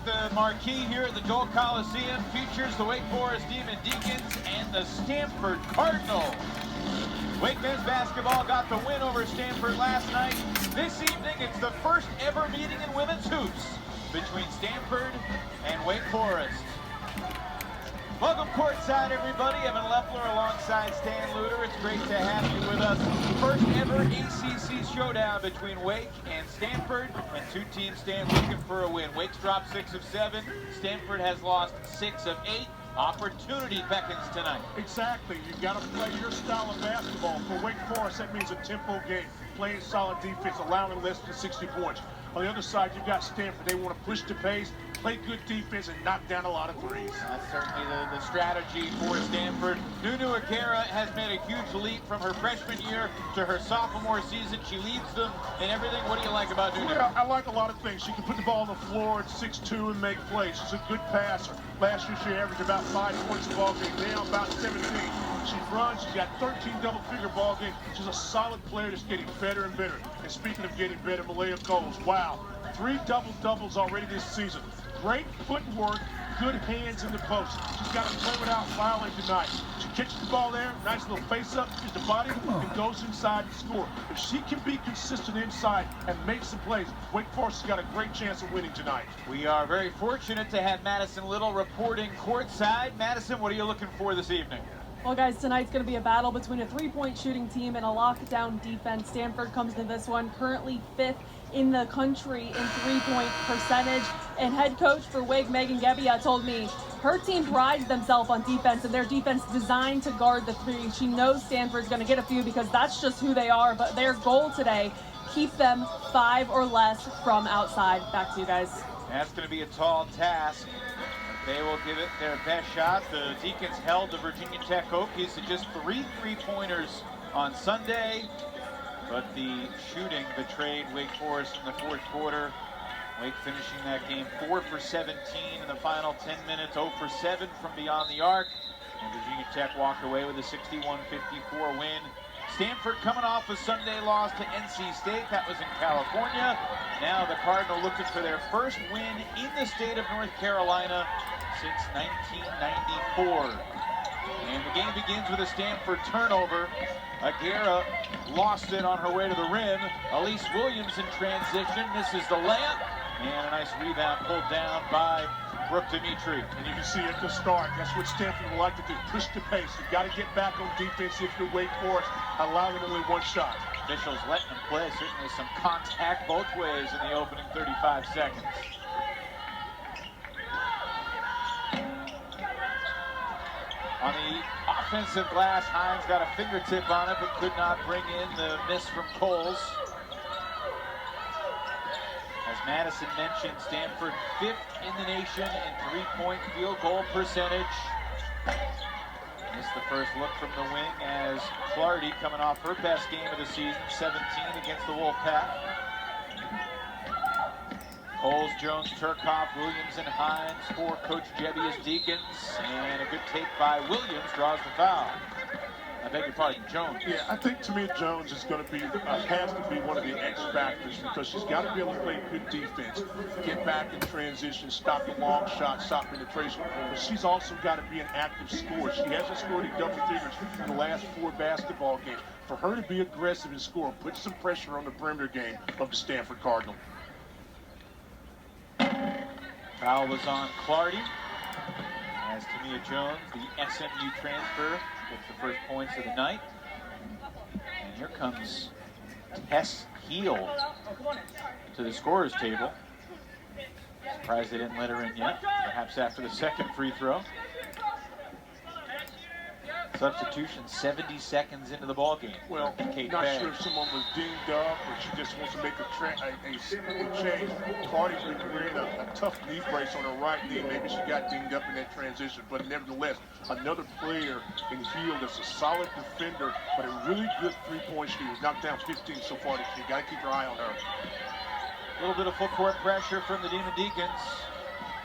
the marquee here at the Dole Coliseum features the Wake Forest Demon Deacons and the Stanford Cardinals. Wake men's basketball got the win over Stanford last night. This evening, it's the first ever meeting in women's hoops between Stanford and Wake Forest. Welcome courtside, everybody. Evan Leffler alongside Stan Luter. It's great to have you with us. First ever ACC showdown between Wake and Stanford, and two teams stand looking for a win. Wake's dropped 6 of 7. Stanford has lost 6 of 8. Opportunity beckons tonight. Exactly. You've got to play your style of basketball. For Wake Forest, that means a tempo game, playing solid defense, allowing less than 60 points. On the other side, you've got Stanford. They want to push the pace, play good defense, and knock down a lot of threes. That's certainly the strategy for Stanford. Nunu Aguera has made a huge leap from her freshman year to her sophomore season. She leads them in everything. What do you like about Nunu? Yeah, I like a lot of things. She can put the ball on the floor at 6'2" and make plays. She's a good passer. Last year, she averaged about 5 points a ball game. Now about 17. She runs. She's got 13 double-figure ball game. She's a solid player that's getting better and better. And speaking of getting better, Malaya Coles, wow, 3 double-doubles already this season. Great footwork, good hands in the post. She's got to play without fouling tonight. She catches the ball there, nice little face-up, gets the body, and goes inside and score. If she can be consistent inside and make some plays, Wake Forest has got a great chance of winning tonight. We are very fortunate to have Madison Little reporting courtside. Madison, what are you looking for this evening? Well, guys, tonight's going to be a battle between a three-point shooting team and a lockdown defense. Stanford comes to this one currently 5th in the country in three-point percentage. And head coach for Wake, Megan Gebbia, told me her team prides themselves on defense, and their defense designed to guard the three. She knows Stanford's going to get a few because that's just who they are. But their goal today, keep them 5 or less from outside. Back to you guys. That's going to be a tall task. They will give it their best shot. The Deacons held the Virginia Tech Hokies to just 3 three-pointers on Sunday, but the shooting betrayed Wake Forest in the fourth quarter. Wake finishing that game 4 for 17 in the final 10 minutes, 0 for 7 from beyond the arc, and Virginia Tech walked away with a 61-54 win. Stanford coming off a Sunday loss to NC State. That was in California. Now the Cardinal looking for their first win in the state of North Carolina since 1994. And the game begins with a Stanford turnover. Aguera lost it on her way to the rim. Elise Williams in transition misses the layup. And a nice rebound pulled down by Brooke Dimitri. And you can see at the start, that's what Stanford would like to do. Push the pace. You've got to get back on defense if you're Wake Forest. Allow them only 1 shot. Officials letting them play. Certainly some contact both ways in the opening 35 seconds. On the offensive glass, Hines got a fingertip on it, but could not bring in the miss from Coles. As Madison mentioned, Stanford 5th in the nation in three-point field goal percentage. Missed the first look from the wing as Clardy coming off her best game of the season, 17 against the Wolfpack. Coles, Jones, Turcoff, Williams, and Hines for Coach Gebbia's Deacons. And a good take by Williams draws the foul. I beg your pardon, Jones. Yeah, I think to me Jones is going to be, has to be one of the X factors because she's got to be able to play good defense, get back in transition, stop the long shot, stop penetration. But she's also got to be an active scorer. She hasn't scored in double figures in the last 4 basketball games. For her to be aggressive and score, put some pressure on the perimeter game of the Stanford Cardinal. Foul was on Clardy. As Tamia Jones, the SMU transfer, gets the first points of the night. And here comes Tess Heel to the scorer's table. Surprised they didn't let her in yet, perhaps after the second free throw. Substitution 70 seconds into the ball game. Well, not sure if someone was dinged up or she just wants to make a change. Clardy's been wearing a tough knee brace on her right knee. Maybe she got dinged up in that transition. But nevertheless, another player in Hill that's a solid defender, but a really good three-point shooter. Knocked down 15 so far this year. Got to keep your eye on her. A little bit of full court pressure from the Demon Deacons.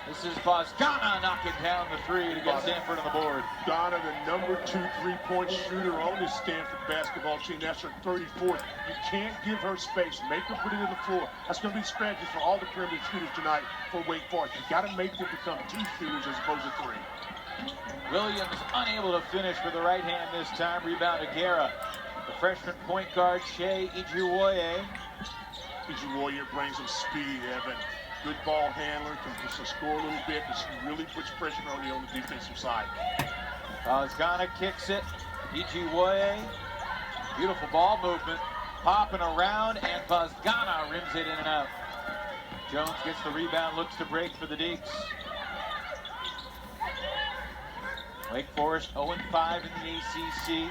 This is Bosgana knocking down the three to get Stanford on the board. Ghana, the number 2 3-point shooter on this Stanford basketball team. That's her 34th. You can't give her space. Make her put it in the floor. That's going to be the strategy for all the perimeter shooters tonight for Wake Forest. You got to make them become 2 shooters as opposed to 3. Williams unable to finish with the right hand this time. Rebound to Guerra. The freshman point guard, Shea Ijuwoye. Ijuwoye brings some speed, Evan. Good ball handler, can just score a little bit, but she really puts pressure on you on the defensive side. Bosgana kicks it. Ijuwoye. Beautiful ball movement. Popping around, and Bosgana rims it in and out. Jones gets the rebound, looks to break for the Deeks. Wake Forest 0-5 in the ACC.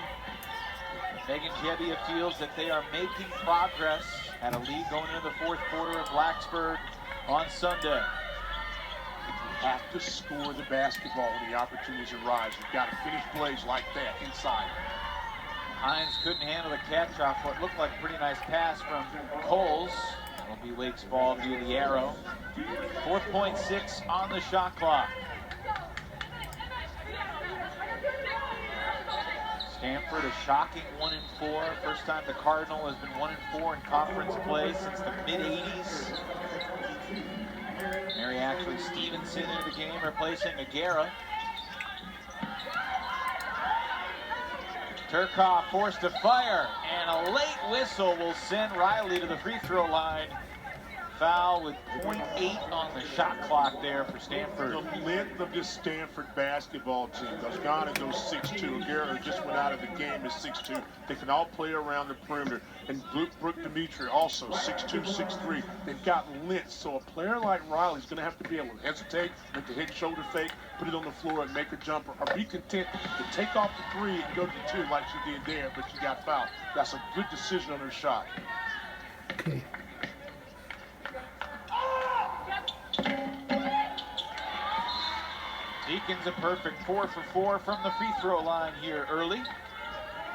Megan Jebbia feels that they are making progress. Had a lead going into the fourth quarter of Blacksburg on Sunday. You have to score the basketball when the opportunities arise. You've got to finish plays like that inside. Hines couldn't handle the catch off what looked like a pretty nice pass from Coles. It'll be Wake's ball via the arrow. 4.6 on the shot clock. Stanford a shocking 1-4. First time the Cardinal has been 1-4 in conference play since the mid-80s. Mary Ashley Stevenson into the game, replacing Aguera. Turcotte forced to fire, and a late whistle will send Riley to the free throw line. Foul with 0.8 on the shot clock there for Stanford. The length of this Stanford basketball team. Ghana goes 6'2". Aguera just went out of the game at 6'2". They can all play around the perimeter. And Brooke Dimitri also 6'2", 6'3". They've got length, so a player like Riley's going to have to be able to hesitate, make the head shoulder fake, put it on the floor and make a jumper, or be content to take off the 3 and go to the 2 like she did there, but she got fouled. That's a good decision on her shot. Okay. Deacons a perfect 4 for 4 from the free throw line here early.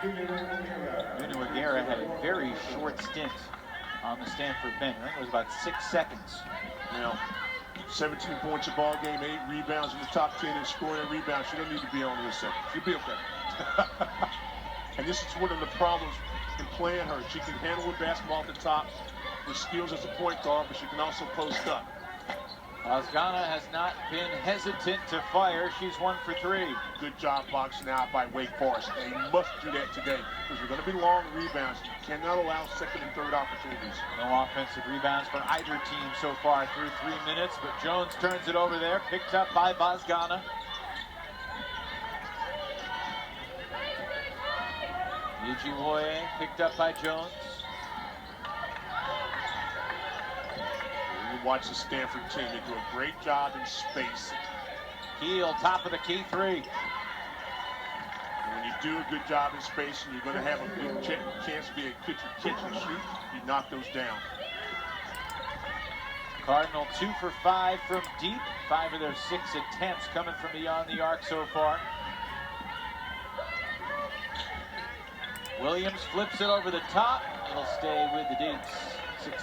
Nunu Aguera had a very short stint on the Stanford bench. I think it was about 6 seconds. Now, 17 points a ball game, 8 rebounds in the top 10 in scoring and rebounds. She don't need to be on this second. She'll be okay. And this is one of the problems in playing her. She can handle the basketball at the top with skills as a point guard, but she can also post up. Bosgana has not been hesitant to fire. She's 1 for 3. Good job boxing out by Wake Forest. They must do that today because they're going to be long rebounds. You cannot allow second and third opportunities. No offensive rebounds for either team so far through 3 minutes, but Jones turns it over there, picked up by Bosgana. Ijuwoye picked up by Jones. You watch the Stanford team, they do a great job in space. Heel, top of the key 3. And when you do a good job in space and you're going to have a good chance to be a catch and shoot, you knock those down. Cardinal 2 for 5 from deep. 5 of their 6 attempts coming from beyond the arc so far. Williams flips it over the top. It'll stay with the Deeks.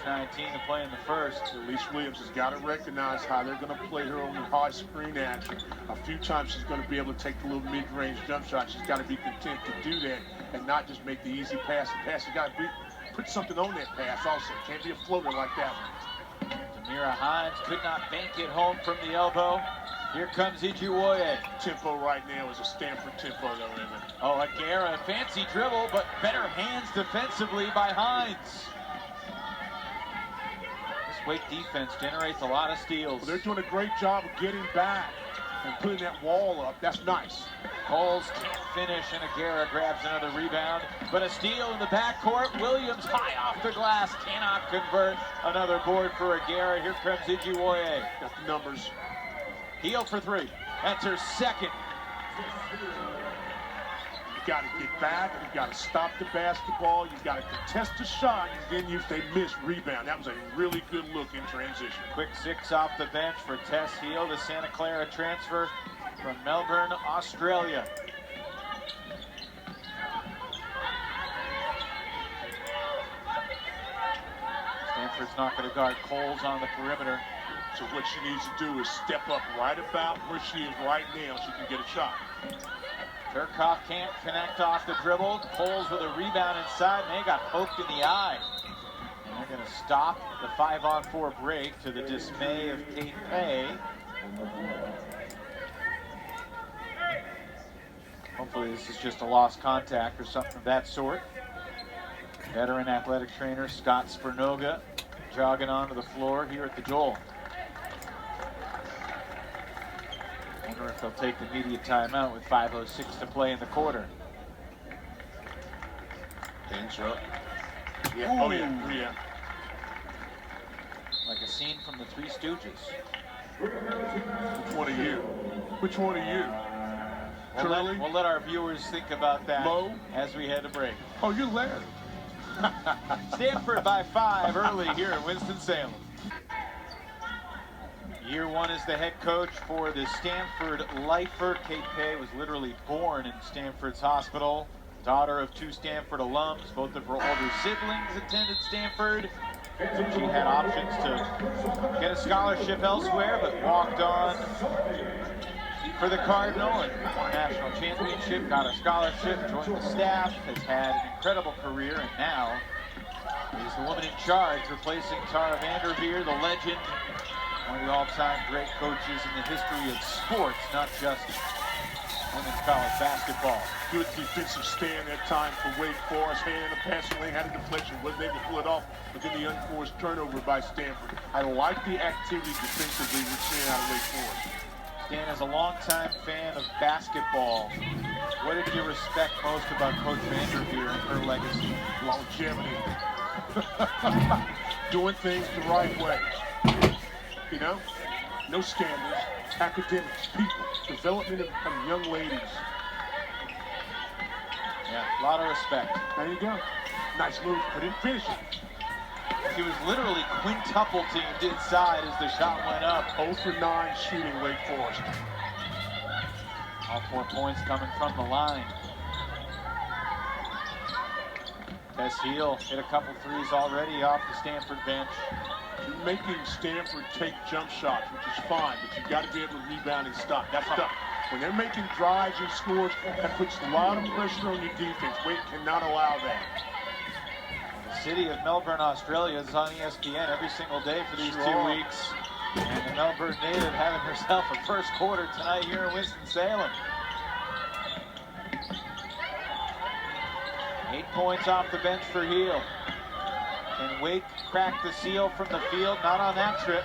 6:19 to play in the first. Elise Williams has got to recognize how they're going to play her on the high screen action. A few times she's going to be able to take the little mid-range jump shot. She's got to be content to do that and not just make the easy pass. The pass, you got to put something on that pass also. Can't be a floater like that one. Tamira Hines could not bank it home from the elbow. Here comes Ijuwoye. Tempo right now is a Stanford tempo though, Evan. Oh, Aguera, fancy dribble, but better hands defensively by Hines. This Wake defense generates a lot of steals. Well, they're doing a great job of getting back and putting that wall up. That's nice. Coles can't finish, and Aguera grabs another rebound. But a steal in the backcourt. Williams high off the glass, cannot convert. Another board for Aguera. Here comes Ijuwoye. Got the numbers. Heel for 3. That's her second. You got to get back. You got to stop the basketball. You got to contest the shot, and then if they miss, rebound. That was a really good look in transition. Quick 6 off the bench for Tess Heel, the Santa Clara transfer from Melbourne, Australia. Stanford's not going to guard Coles on the perimeter. So what she needs to do is step up right about where she is right now. She can get a shot. Turcotte can't connect off the dribble. Pulls with a rebound inside. May got poked in the eye. And they're going to stop the 5-on-4 break to the dismay of Kate Pay. Hopefully this is just a lost contact or something of that sort. Veteran athletic trainer Scott Spernoga jogging onto the floor here at the Joel. Wonder if they'll take the media timeout with 5:06 to play in the quarter. Hands up. Yeah. Oh yeah. Yeah. Like a scene from the Three Stooges. Which one are you? Which one are you? We'll let our viewers think about that Mo? as we head to break. Oh, you're Larry. Stanford by 5 early here in Winston-Salem. Year 1 as the head coach for the Stanford lifer. Kate Pay was literally born in Stanford's hospital. Daughter of 2 Stanford alums. Both of her older siblings attended Stanford. So she had options to get a scholarship elsewhere, but walked on for the Cardinal and won a national championship, got a scholarship, joined the staff, has had an incredible career, and now is the woman in charge, replacing Tara Vanderveer, the legend, one of the all-time great coaches in the history of sports, not just women's college basketball. Good defensive stand that time for Wake Forest. Hand in the passing lane, had a deflection, wasn't able to pull it off, but then the unforced turnover by Stanford. I like the activity defensively we're seeing out of Wake Forest. Dan, as a longtime fan of basketball, what did you respect most about Coach Vanderveer and her legacy? Longevity. Doing things the right way. You know? No scandals. Academics, people, development of young ladies. Yeah, a lot of respect. There you go. Nice move, but didn't finish it. He was literally quintuple teamed inside as the shot went up. 0 for 9 shooting Wake Forest. All 4 points coming from the line. Tess Heel hit a couple threes already off the Stanford bench. You're making Stanford take jump shots, which is fine, but you've got to be able to rebound and stop. That's tough. When they're making drives and scores, that puts a lot of pressure on your defense. Wake cannot allow that. The city of Melbourne, Australia is on ESPN every single day for these 2 weeks. And the Melbourne native having herself a first quarter tonight here in Winston-Salem. 8 points off the bench for Heel. And Wake cracked the seal from the field, not on that trip.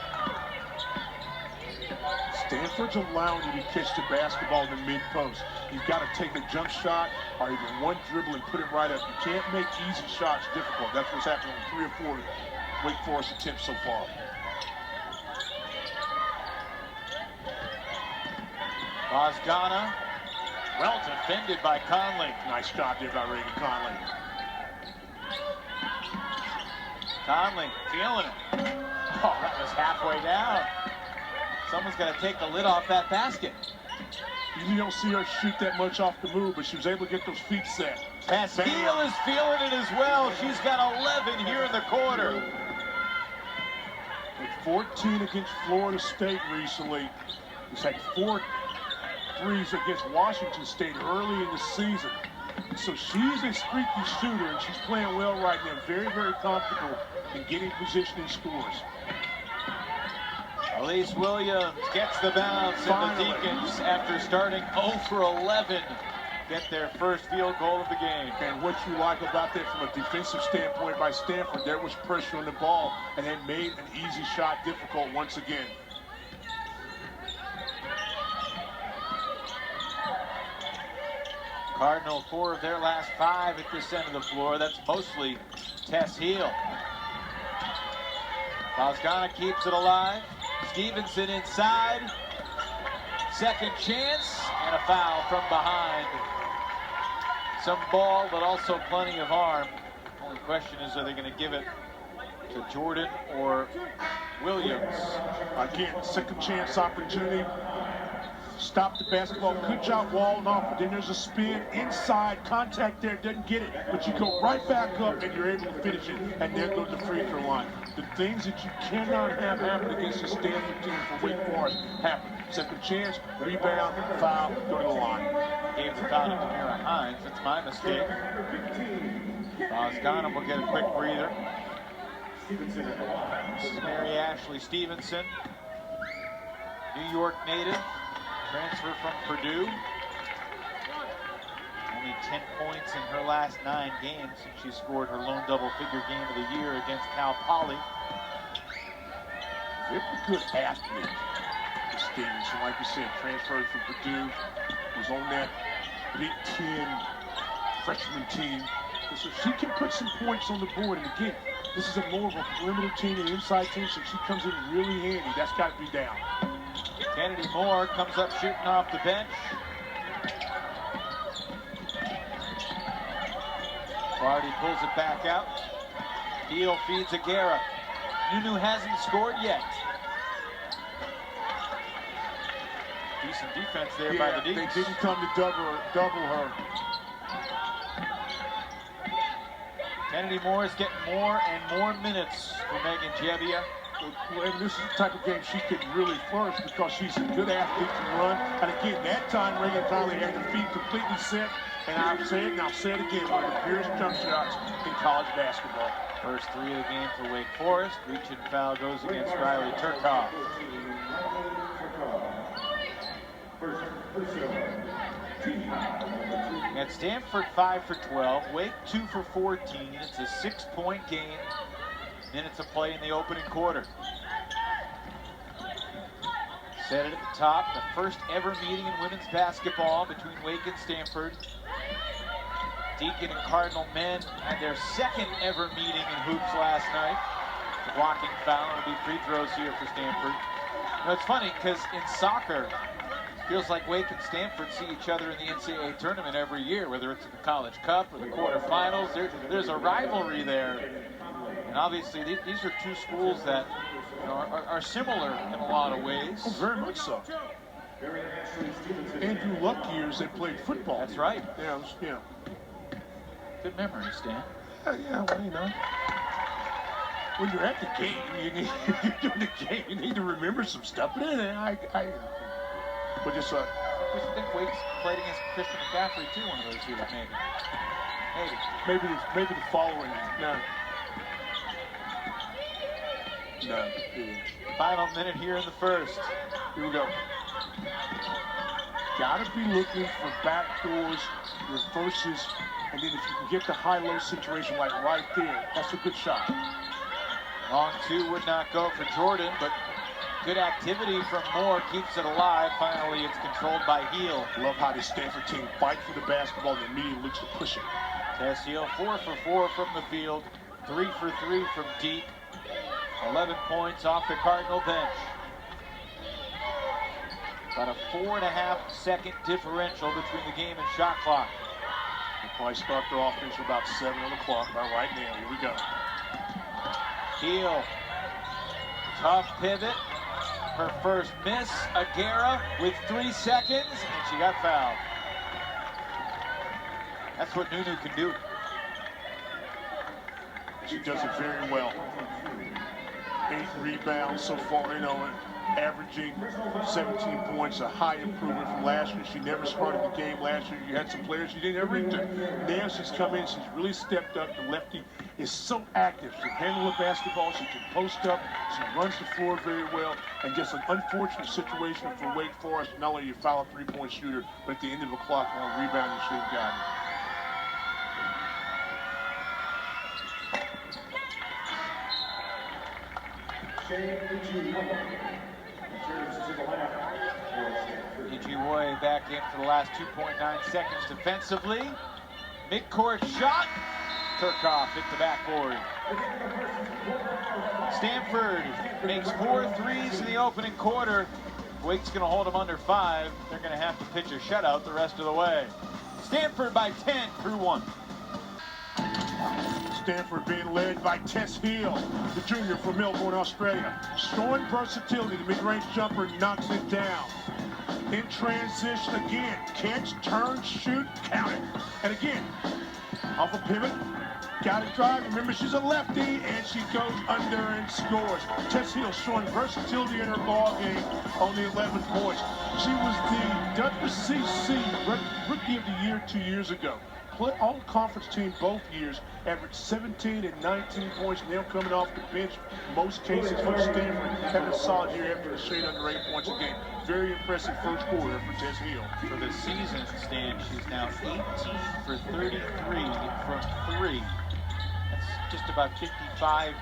Stanford's allowing you to catch the basketball in the mid-post. You've got to take a jump shot or even one dribble and put it right up. You can't make easy shots difficult. That's what's happened on 3 or 4 Wake Forest attempts so far. Bosgana, well defended by Conley. Nice job there by Reagan Conley. Conley feeling it. Oh, that was halfway down. Someone's got to take the lid off that basket. You don't see her shoot that much off the move, but she was able to get those feet set. Pasquille is feeling it as well. She's got 11 here in the quarter. With 14 against Florida State recently. He's had 4 threes against Washington State early in the season. So she's a streaky shooter, and she's playing well right now. Very, very comfortable in getting position and scores. Elise Williams gets the bounce, and the Deacons, after starting 0 for 11, get their first field goal of the game. And what you like about that from a defensive standpoint by Stanford, there was pressure on the ball, and they made an easy shot difficult once again. Cardinal 4 of their last 5 at this end of the floor. That's mostly Tess Heel. Bosgana keeps it alive. Stevenson inside. Second chance, and a foul from behind. Some ball, but also plenty of arm. Only question is, are they going to give it to Jordan or Williams? Again, second chance opportunity. Stop the basketball. Good job walling off, but then there's a spin inside, contact there, doesn't get it. But you go right back up and you're able to finish it, and there goes the free throw line. The things that you cannot have happen against the Stanford team for Wake Forest happen. Second chance, rebound, foul, go to the line. Gave the foul to Tamira Hines. That's my mistake. Boscana will get a quick breather. This is Mary Ashley Stevenson, New York native, transfer from Purdue. Only 10 points in her last 9 games since she scored her lone double-figure game of the year against Cal Poly. Very good athlete, Stevenson. Like you said, transferred from Purdue, was on that Big Ten freshman team. So she can put some points on the board. And again, this is a more of a perimeter team and inside team, so she comes in really handy. That's got to be down. Kennedy Moore comes up shooting off the bench. Barty pulls it back out. Deal feeds Aguera. Nunu hasn't scored yet. Decent defense there by the Deacons. They didn't come to double her. Kennedy Moore is getting more and more minutes for Megan Jebbia. And this is the type of game she could really flourish because she's a good athlete to run. And again, that time Reagan Conley had her feet completely set. And I'll say it and I'll say it again, one of the purest jump shots in college basketball. First 3 of the game for Wake Forest. Reach and foul goes against Riley Turcoff. At Stanford 5 for 12, Wake 2 for 14. It's a 6-point game. Minutes of play in the opening quarter. Set it at the top, the first ever meeting in women's basketball between Wake and Stanford. Deacon and Cardinal men had their second ever meeting in hoops last night. The blocking foul, it'll be free throws here for Stanford. You know, it's funny because in soccer, it feels like Wake and Stanford see each other in the NCAA tournament every year, whether it's in the College Cup or the quarterfinals. There's a rivalry there. And obviously, these are two schools that are similar in a lot of ways. Oh, very much so. Andrew Luck years, they played football. That's right. Yeah. Good memory, Stan. Yeah, well, you know. When you're at the game, you're doing the game, you need to remember some stuff. But just I think Wake's played against Christian McCaffrey too one of those years, maybe. Maybe the following. No. Final minute here in the first. Here we go. Gotta be looking for backdoors, reverses, and then if you can get the high-low situation like right there, that's a good shot. Long 2 would not go for Jordan, but good activity from Moore keeps it alive. Finally, it's controlled by Heel. Love how this Stanford team fight for the basketball and immediately looks to push it. Tess Heel 4 for 4 from the field, 3 for 3 from deep. 11 points off the Cardinal bench. About a 4.5-second differential between the game and shot clock. They'll probably start their offense about 7 on the clock, about right now. Here we go. Heel. Tough pivot. Her first miss. Aguera with 3 seconds, and she got fouled. That's what Nunu can do. She does it very well. 8 rebounds so far, averaging 17 points, a high improvement from last year. She never started the game last year. You had some players she didn't ever into. Now she's come in, she's really stepped up. The lefty is so active. She can handle the basketball, she can post up, she runs the floor very well, and just an unfortunate situation for Wake Forest. Not only you foul a 3-point shooter, but at the end of the clock on a rebound, you should have gotten it. Ijiwoye back in for the last 2.9 seconds defensively. Midcourt shot. Turcoff hit the backboard. Stanford makes 4 threes in the opening quarter. Wake's going to hold them under 5. They're going to have to pitch a shutout the rest of the way. Stanford by 10 through 1. Stanford being led by Tess Heel, the junior from Melbourne, Australia. Showing versatility, the mid-range jumper knocks it down. In transition again. Catch, turn, shoot, count it. And again, off a pivot. Got to drive. Remember, she's a lefty, and she goes under and scores. Tess Hill showing versatility in her ball game on the 11 points. She was the WCC Rookie of the Year 2 years ago. All-conference team both years, averaged 17 and 19 points, now coming off the bench. Most cases for Stanford, having a solid year after a shade under 8 points a game. Very impressive first quarter for Tess Hill. For the season, Stan, she's now 18 for 33 from 3. That's just about 55%.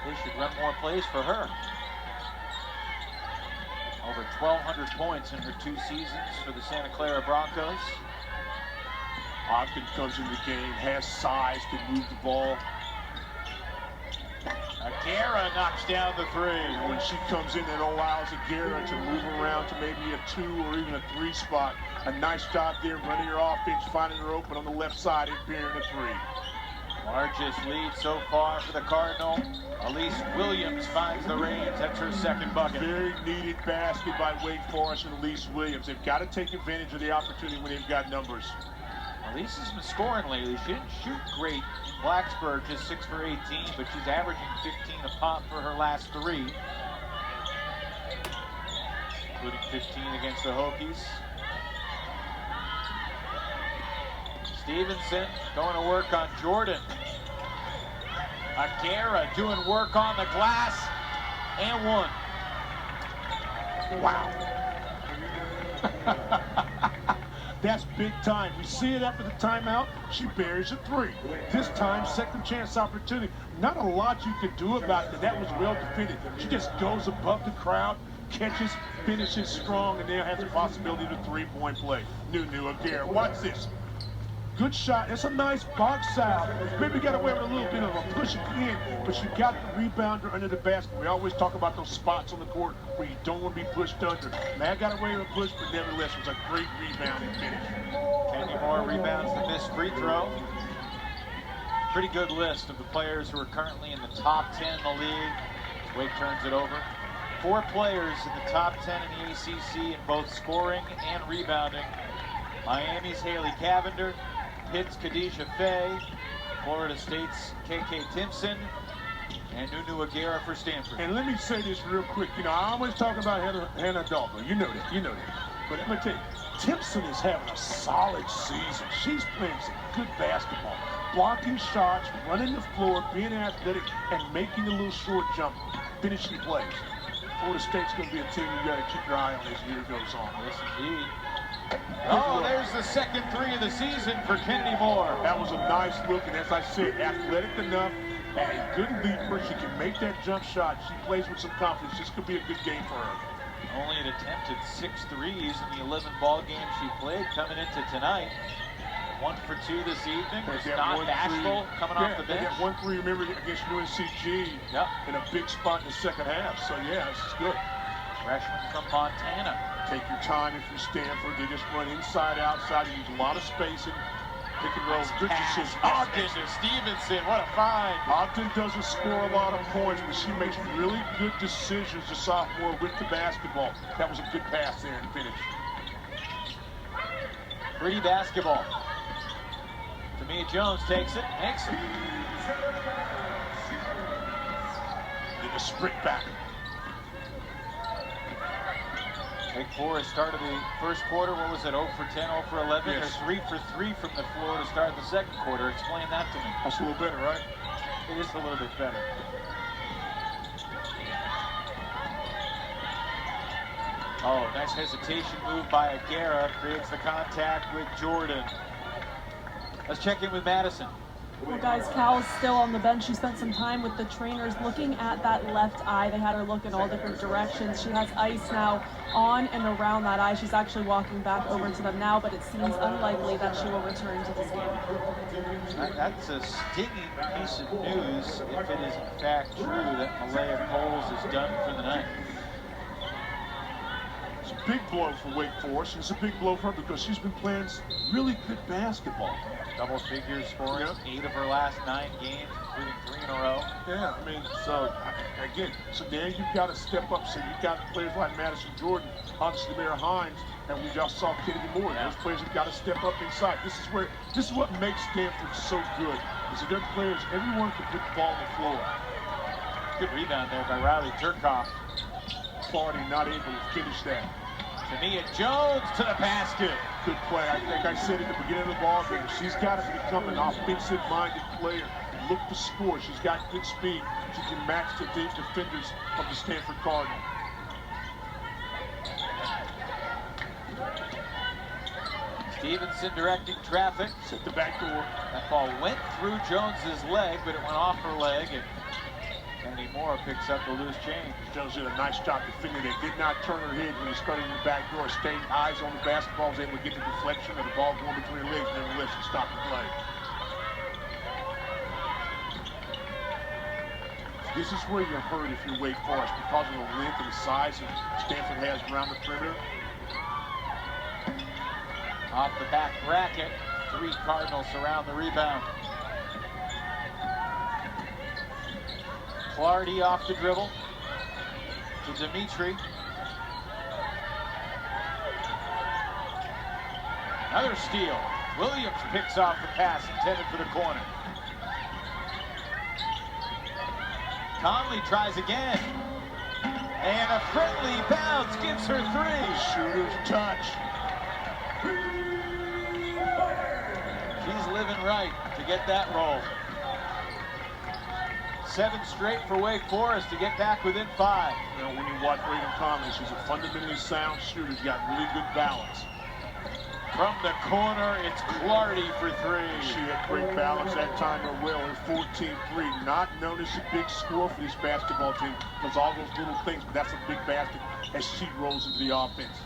They should run more plays for her. Over 1,200 points in her 2 seasons for the Santa Clara Broncos. Ogden comes in the game, has size to move the ball. Aguera knocks down the 3. When she comes in, it allows Aguera to move around to maybe a 2 or even a 3 spot. A nice job there, running her offense, finding her open on the left side and bearing the 3. Largest lead so far for the Cardinal. Elise Williams finds the reins. That's her second bucket. Very needed basket by Wake Forest and Elise Williams. They've got to take advantage of the opportunity when they've got numbers. Elise has been scoring lately. She didn't shoot great in Blacksburg, just 6 for 18, but she's averaging 15 a pop for her last 3. Including 15 against the Hokies. Stevenson going to work on Jordan. Aguera doing work on the glass and 1. Wow. That's big time. We see it after the timeout. She buries a 3. This time, second chance opportunity. Not a lot you could do about it. That was well defended. She just goes above the crowd, catches, finishes strong, and now has the possibility of a 3-point play. Nunu Aguera. Watch this. Good shot. It's a nice box out. Maybe got away with a little bit of a push in, but she got the rebounder under the basket. We always talk about those spots on the court where you don't want to be pushed under. Mag got away with a push, but nevertheless, it was a great rebound and finish. Kenny Moore rebounds the missed free throw. Pretty good list of the players who are currently in the top 10 in the league. Wake turns it over. 4 players in the top 10 in the ACC in both scoring and rebounding. Miami's Haley Cavender, Pitt's Khadijah Faye, Florida State's KK Timpson, and Nunu Aguera for Stanford. And let me say this real quick. You know, I always talk about Hannah Dalton. You know that. But let me tell you, Timpson is having a solid season. She's playing some good basketball. Blocking shots, running the floor, being athletic, and making a little short jump, finishing plays. Florida State's going to be a team you got to keep your eye on as the year goes on. Yes, indeed. Oh, there's the second 3 of the season for Kennedy Moore. That was a nice look, and as I said, athletic enough and a good leaper. She can make that jump shot. She plays with some confidence. This could be a good game for her. Only an attempt at 6 threes in the 11 ball games she played coming into tonight. 1 for 2 this evening. Was not bashful coming off the bench. That 1 3, remember, against UNCG in a big spot in the second half. So, yeah, this is good. Freshman from Montana. Take your time if you're Stanford. They just run inside, outside. You use a lot of spacing. Pick and roll. Good decision. Ogden to Stevenson. What a find. Ogden doesn't score a lot of points, but she makes really good decisions, the sophomore, with the basketball. That was a good pass there and finish. Pretty basketball. Tamia Jones takes it. Makes it. Then the sprint back. Wake Forest started the first quarter, what was it, 0 for 10, 0 for 11? Yes. They're 3 for 3 from the floor to start the second quarter. Explain that to me. That's a little better, right? It is a little bit better. Oh, nice hesitation move by Aguera. Creates the contact with Jordan. Let's check in with Madison. Well, guys, Cal's still on the bench. She spent some time with the trainers looking at that left eye. They had her look in all different directions. She has ice now on and around that eye. She's actually walking back over to them now, but it seems unlikely that she will return to this game. That's a stinging piece of news if it is in fact true that Malaya Coles is done for the night. It's a big blow for Wake Forest. It's a big blow for her because she's been playing really good basketball. Double figures scoring 8 of her last 9 games, including 3 in a row. Yeah, I mean, so again, so now you've got to step up. So you've got players like Madison Jordan, obviously Mary Hines, and we just saw Kennedy Moore. Yeah. Those players have got to step up inside. This is what makes Stanford so good. Is that their players, everyone can put the ball on the floor. Good rebound there by Riley Turcoff. Clardy not able to finish that. Tamia Jones to the basket. Good play. I think I said at the beginning of the ball game, she's got to become an offensive-minded player. Look to score. She's got good speed. She can match the defenders of the Stanford Cardinal. Stevenson directing traffic. Set the back door. That ball went through Jones's leg, but it went off her leg, and Kennedy Moore picks up the loose change. Jones did a nice job defending it. Did not turn her head when he started in the back door. Stayed eyes on the basketball. Was able to get the deflection of the ball going between her legs. Nevertheless, she stopped the play. This is where you're hurt if you're Wake Forest because of the length and the size that Stanford has around the perimeter. Off the back bracket, 3 Cardinals surround the rebound. Clardy off the dribble to Dimitri. Another steal. Williams picks off the pass intended for the corner. Conley tries again. And a friendly bounce gives her 3. Shooter's touch. She's living right to get that roll. 7 straight for Wake Forest to get back within 5. You know, when you watch Raven Conley, she's a fundamentally sound shooter. She's got really good balance. From the corner, it's Clardy for 3. She had great balance that time as well. Her 14-3. Not known as a big score for this basketball team. Does all those little things, but that's a big basket as she rolls into the offense.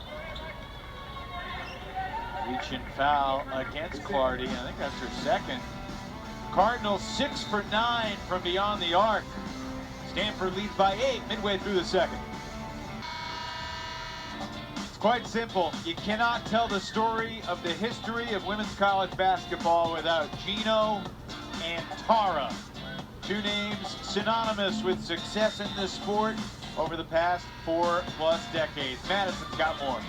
Reach and foul against Clardy. I think that's her second. Cardinals 6 for 9 from beyond the arc. Stanford leads by 8 midway through the second. It's quite simple. You cannot tell the story of the history of women's college basketball without Gino and Tara. 2 names synonymous with success in this sport over the past 4+ decades. Madison's got more.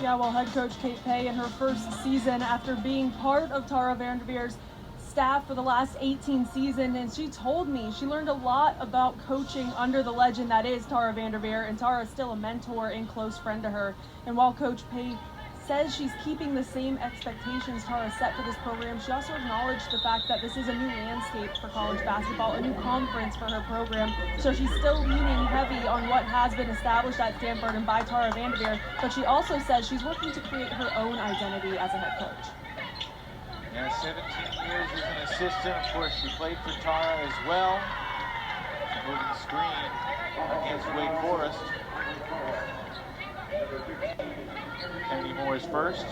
Yeah, well, head coach Kate Pay in her first season after being part of Tara Vanderveer's staff for the last 18 seasons, and she told me she learned a lot about coaching under the legend that is Tara Vanderveer, and Tara is still a mentor and close friend to her. And while Coach Pay says she's keeping the same expectations Tara set for this program, she also acknowledged the fact that this is a new landscape for college basketball, a new conference for her program. So she's still leaning heavy on what has been established at Stanford and by Tara Vanderveer, but she also says she's working to create her own identity as a head coach. Yeah, 17 years as an assistant. Of course, she played for Tara as well. Moving the screen against Wake Forest. Kennedy Moore's first.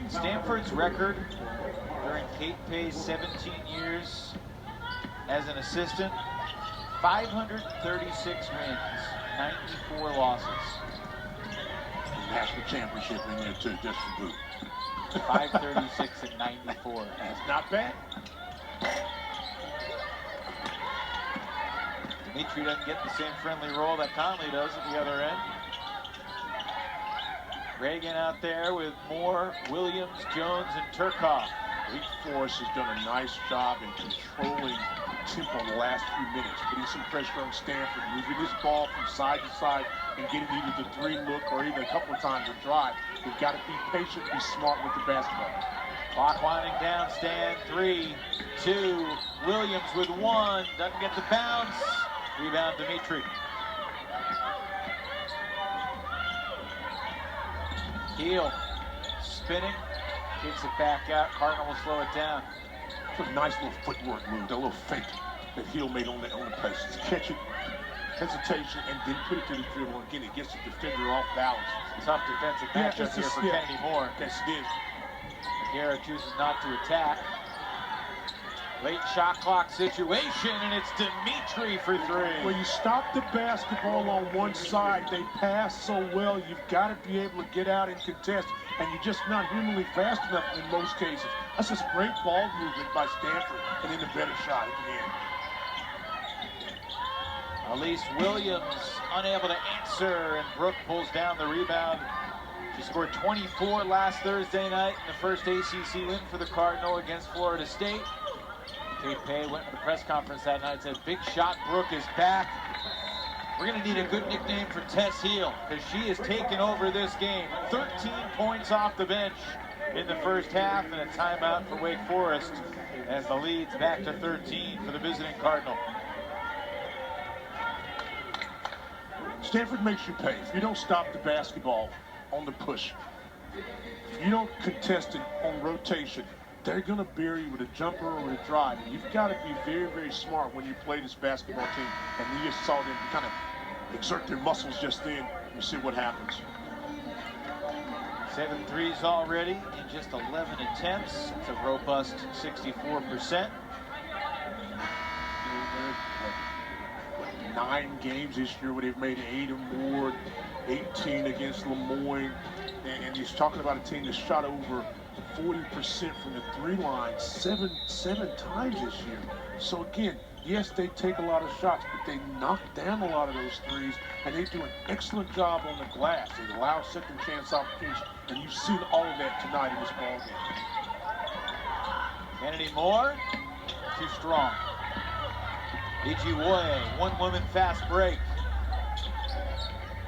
Stanford's record during Kate Pay's 17 years as an assistant, 536 wins, 94 losses. National championship in there too, just for boot. 536 and 94. That's not bad. Dimitri doesn't get the same friendly roll that Conley does at the other end. Reagan out there with Moore, Williams, Jones, and Turcoff. Wake Forest has done a nice job in controlling tempo in the last few minutes, putting some pressure on Stanford, moving this ball from side to side and getting either the 3 look or even a couple of times a drive. We've got to be patient, be smart with the basketball. Clock winding down, Stan, 3, 2, Williams with 1, doesn't get the bounce. Rebound, Dimitri. Heel, spinning, kicks it back out. Cardinal will slow it down. It's a nice little footwork move, that little fake that Heel made on the play. Just catch it, hesitation, and then put it to the dribble. Again, it gets the defender off balance. Tough defensive matchup here for Kennedy Moore. Yes, it is. Aguirre chooses not to attack. Late shot clock situation, and it's Dimitri for three. When you stop the basketball on one side, they pass so well, you've got to be able to get out and contest, and you're just not humanly fast enough in most cases. That's just great ball movement by Stanford, and then a better shot at the end. Elise Williams unable to answer, and Brooke pulls down the rebound. She scored 24 last Thursday night in the first ACC win for the Cardinal against Florida State. Kate Pay went to the press conference that night and said, big shot, Brooke is back. We're going to need a good nickname for Tess Heel, because she has taken over this game. 13 points off the bench in the first half, and a timeout for Wake Forest as the lead's back to 13 for the visiting Cardinal. Stanford makes you pay. If you don't stop the basketball on the push, if you don't contest it on rotation, they're going to bury you with a jumper or a drive. And you've got to be very, very smart when you play this basketball team. And you just saw them kind of exert their muscles just then. You see what happens. 7 threes already in just 11 attempts. It's a robust 64%. 9 games this year where they've made 8 or more, 18 against Lemoyne. And he's talking about a team that shot over 40% from the 3 line seven times this year. So again, yes, they take a lot of shots, but they knock down a lot of those threes, and they do an excellent job on the glass. They allow second chance opportunities, and you've seen all of that tonight in this ball game. Kennedy Moore, too strong. Ijiwoye, one-woman fast break.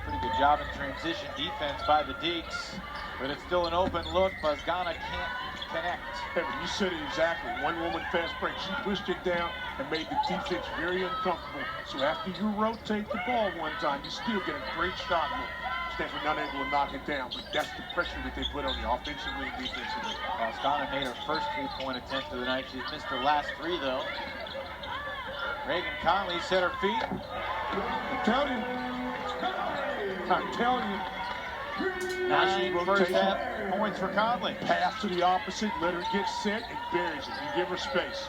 Pretty good job in transition defense by the Deeks, but it's still an open look. Bazgana can't connect. Evan, you said it exactly. One-woman fast break. She pushed it down and made the defense very uncomfortable. So after you rotate the ball one time, you still get a great shot look. Stanford not able to knock it down, but that's the pressure that they put on you offensively and defensively. Bazgana made her first three-point attempt of the night. She's missed her last 3, though. Reagan Conley set her feet. I'm telling you. 9 first half points for Conley. Pass to the opposite, let her get set, and buries it. You give her space.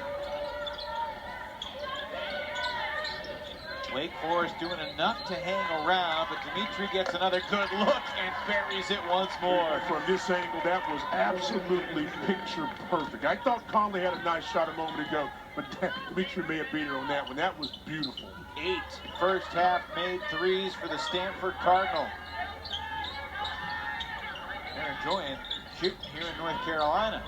Wake Forest doing enough to hang around, but Dimitri gets another good look and buries it once more. From this angle, that was absolutely picture perfect. I thought Conley had a nice shot a moment ago, but Dimitri may have beat her on that one. That was beautiful. 8 first half made threes for the Stanford Cardinal. They're enjoying shooting here in North Carolina.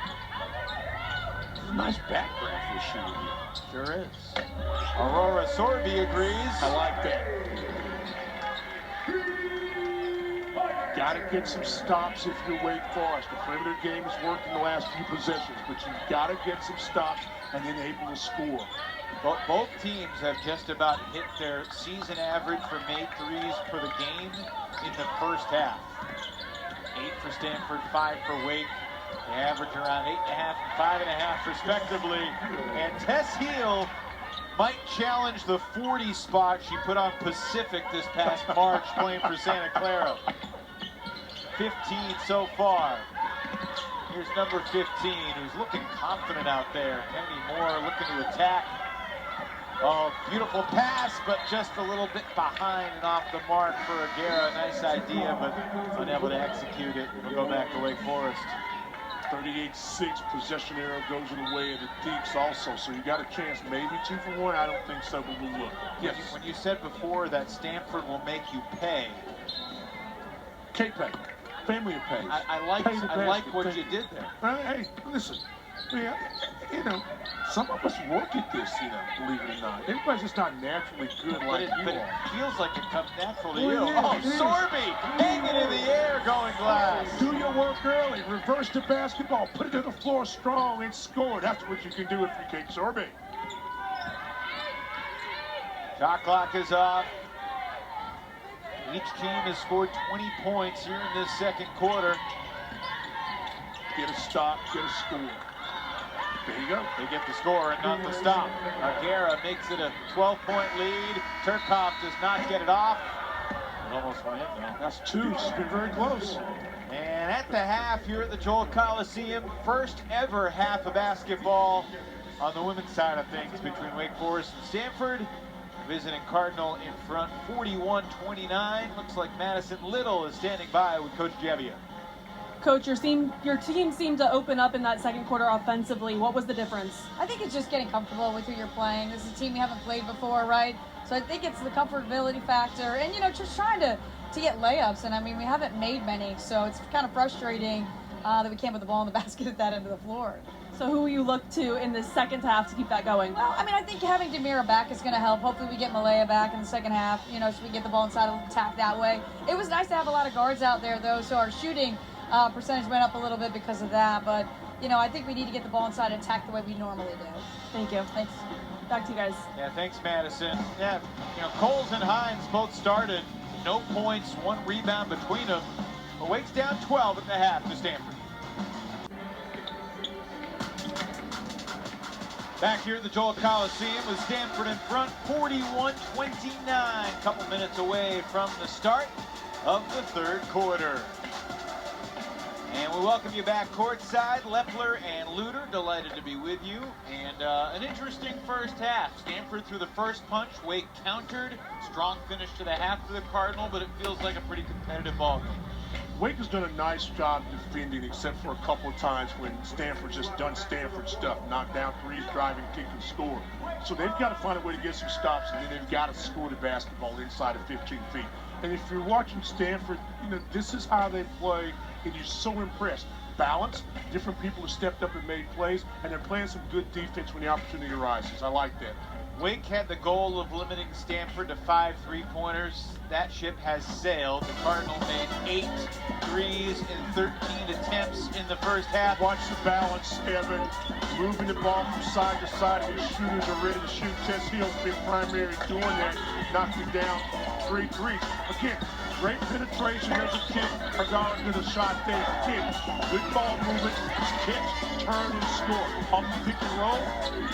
Nice background for a shooter here. Sure is. Aurora Sorby agrees. I like that. Got to get some stops if you're Wake Forest. The perimeter game has worked in the last few possessions, but you've got to get some stops and then able to score. Both teams have just about hit their season average for made threes for the game in the first half. 8 for Stanford, 5 for Wake. They average around 8.5 and 5.5 respectively. And Tess Heel might challenge the 40 spot she put on Pacific this past March playing for Santa Clara. 15 so far. Here's number 15, who's looking confident out there. Kennedy Moore looking to attack. Oh, beautiful pass, but just a little bit behind and off the mark for Aguera. Nice idea, but unable to execute it. It'll go back to Wake Forest. 38-6 possession arrow goes in the way of the Deeks also, so you got a chance, maybe 2 for 1. I don't think so, but we'll look. Yes. When you said before that Stanford will make you pay, K-Pay, family of pays. I like what you did there. Hey, listen, man, you know, some of us work at this, you know, believe it or not. Everybody's just not naturally good like you but are. it feels like it comes natural to Well, you. yeah, Oh, Sorby hanging in the air, going glass. Do your work early, reverse the basketball, put it to the floor strong and score. That's what you can do if you Kate Sorby. Shot clock is off. Each team has scored 20 points here in this second quarter. Get a stop, get a score. There you go. They get the score and not the stop. Aguera makes it a 12-point lead. Turkov does not get it off. It almost went in, though. That's 2. She's been very close. And at the half here at the Joel Coliseum, first ever half of basketball on the women's side of things between Wake Forest and Stanford. Visiting Cardinal in front 41-29. Looks like Madison Little is standing by with Coach Jebbia. Coach, your team seemed to open up in that second quarter offensively. What was the difference? I think it's just getting comfortable with who you're playing. This is a team we haven't played before, right? So I think it's the comfortability factor and, just trying to get layups. And, I mean, we haven't made many, so it's kind of frustrating that we can't put the ball in the basket at that end of the floor. So who will you look to in the second half to keep that going? Well, I mean, I think having Demira back is going to help. Hopefully we get Malaya back in the second half, so we get the ball inside of the attack that way. It was nice to have a lot of guards out there, though, so our shooting percentage went up a little bit because of that. But, I think we need to get the ball inside and attack the way we normally do. Thank you. Thanks. Back to you guys. Yeah, thanks, Madison. Yeah, Coles and Hines both started. No points, 1 rebound between them. But Wake's down 12 at the half to Stanford. Back here at the Joel Coliseum with Stanford in front, 41-29. Couple minutes away from the start of the third quarter. And we welcome you back courtside. Leffler and Luter, delighted to be with you. And an interesting first half. Stanford threw the first punch. Wake countered. Strong finish to the half for the Cardinal, but it feels like a pretty competitive ball game. Wake has done a nice job defending, except for a couple of times when Stanford just done Stanford stuff, knocked down threes, driving, kick, and score. So they've got to find a way to get some stops, and then they've got to score the basketball inside of 15 feet. And if you're watching Stanford, this is how they play, and you're so impressed. Balance, different people have stepped up and made plays, and they're playing some good defense when the opportunity arises. I like that. Wake had the goal of limiting Stanford to 5 3-pointers. That ship has sailed. The Cardinal made 8 threes in 13 attempts in the first half. Watch the balance, Evan. Moving the ball from side to side. His shooters are ready to shoot. Tess Hill's been primary doing that, knocking down 3 threes. Again, great penetration. There's a kick. Argala did a shot there. Kick. Good ball movement. Catch, turn, and score. Off the pick and roll,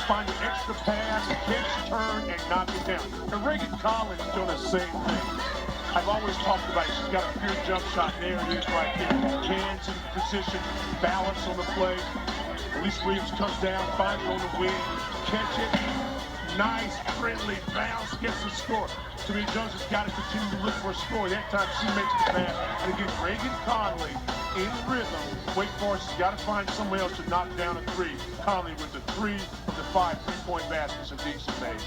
find an extra pass, catch, turn, and knock it down. And Reagan Collins doing the same thing. I've always talked about it. She's got a pure jump shot. There it is right there. Hands in position, balance on the play. Elise Williams comes down, finds it on the wing, catch it. Nice, friendly bounce, gets the score. Tamir Jones has got to continue to look for a score. That time she makes the pass. And again, Reagan Conley in rhythm. Wake Forest has got to find somewhere else to knock down a 3. Conley with the 3 of the 5 3-point baskets that Dixon made.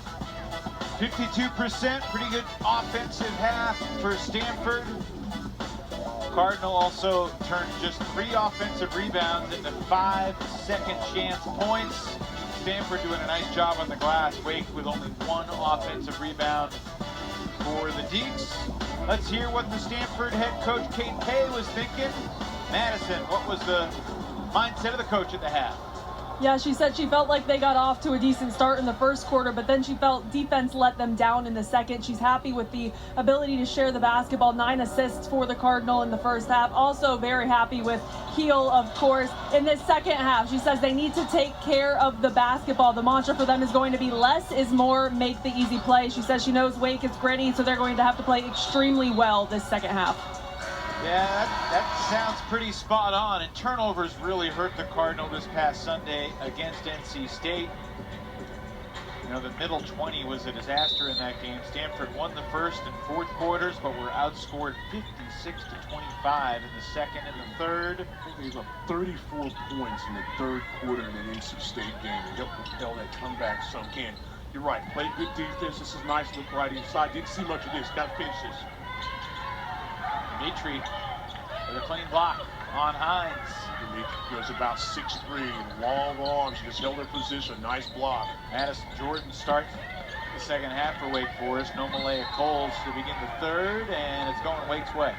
52%, pretty good offensive half for Stanford. Cardinal also turned just 3 offensive rebounds into 5 second chance points. Stanford doing a nice job on the glass. Wake with only 1 offensive rebound for the Deeks. Let's hear what the Stanford head coach Kate Kay was thinking. Madison, what was the mindset of the coach at the half? Yeah, she said she felt like they got off to a decent start in the first quarter, but then she felt defense let them down in the second. She's happy with the ability to share the basketball. 9 assists for the Cardinal in the first half. Also very happy with Heel, of course, in this second half. She says they need to take care of the basketball. The mantra for them is going to be less is more, make the easy play. She says she knows Wake is gritty, so they're going to have to play extremely well this second half. Yeah, that sounds pretty spot on. And turnovers really hurt the Cardinal this past Sunday against NC State. The middle 20 was a disaster in that game. Stanford won the first and fourth quarters, but were outscored 56-25 in the second and the third. I think he was up 34 points in the third quarter in an NC State game. He helped propel that comeback some. Again, you're right. Play good defense. This is nice. Look right inside. Didn't see much of this. Got to finish this. Dimitri with a clean block on Hines. Dimitri goes about 6'3", long arms, just held their position. Nice block. Madison Jordan starts the second half for Wake Forest. No Malaya Coles to begin the third, and it's going Wake's way.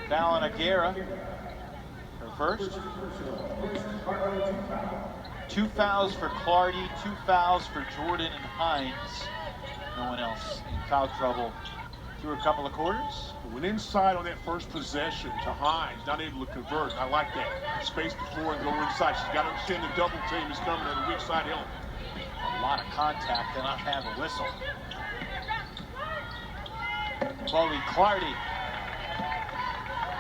Foul on Aguera. Her first. 2 fouls for Clardy, 2 fouls for Jordan and Hines. No one else in foul trouble through a couple of quarters. Went inside on that first possession to Hines, not able to convert. I like that. Space the floor and go inside. She's got to understand the double team is coming on the weak side help. A lot of contact and not have a whistle. Chloe Clardy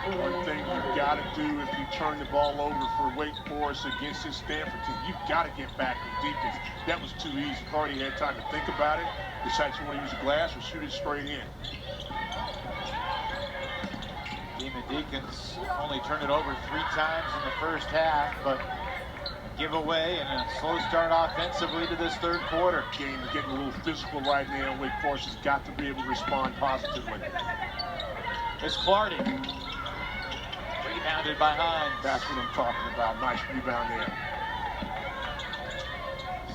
One thing you've got to do if you turn the ball over for Wake Forest against this Stanford team, you've got to get back in defense. That was too easy. Clardy had time to think about it, decide you want to use a glass or shoot it straight in. Demon Deacons only turned it over 3 times in the first half, but a giveaway and a slow start offensively to this third quarter. Game is getting a little physical right now. Wake Forest has got to be able to respond positively. It's Clardy. Rebounded by Hines. That's what I'm talking about. Nice rebound there.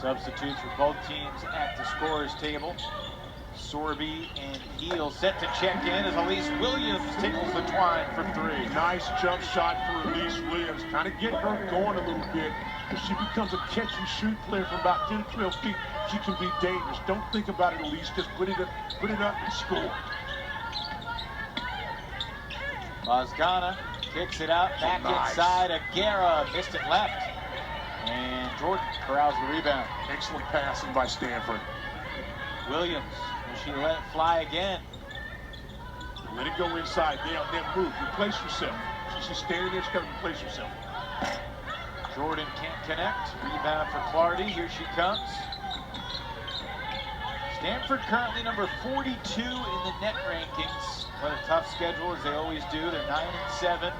Substitutes for both teams at the scorer's table. Sorby and Heel set to check in as Elise Williams tickles the twine for 3. Nice jump shot for Elise Williams. Kind of get her going a little bit. If she becomes a catch-and-shoot player from about 10 to 12 feet, she can be dangerous. Don't think about it, Elise. Just put it up and score. Bozgana kicks it out, back inside. Aguera missed it left. And Jordan corrals the rebound. Excellent passing by Stanford. Williams, she let it fly again. Let it go inside. Then move. Replace yourself. She's standing there. She's got to replace herself. Jordan can't connect. Rebound for Clardy. Here she comes. Stanford currently number 42 in the net rankings. What a tough schedule, as they always do. They're 9-7.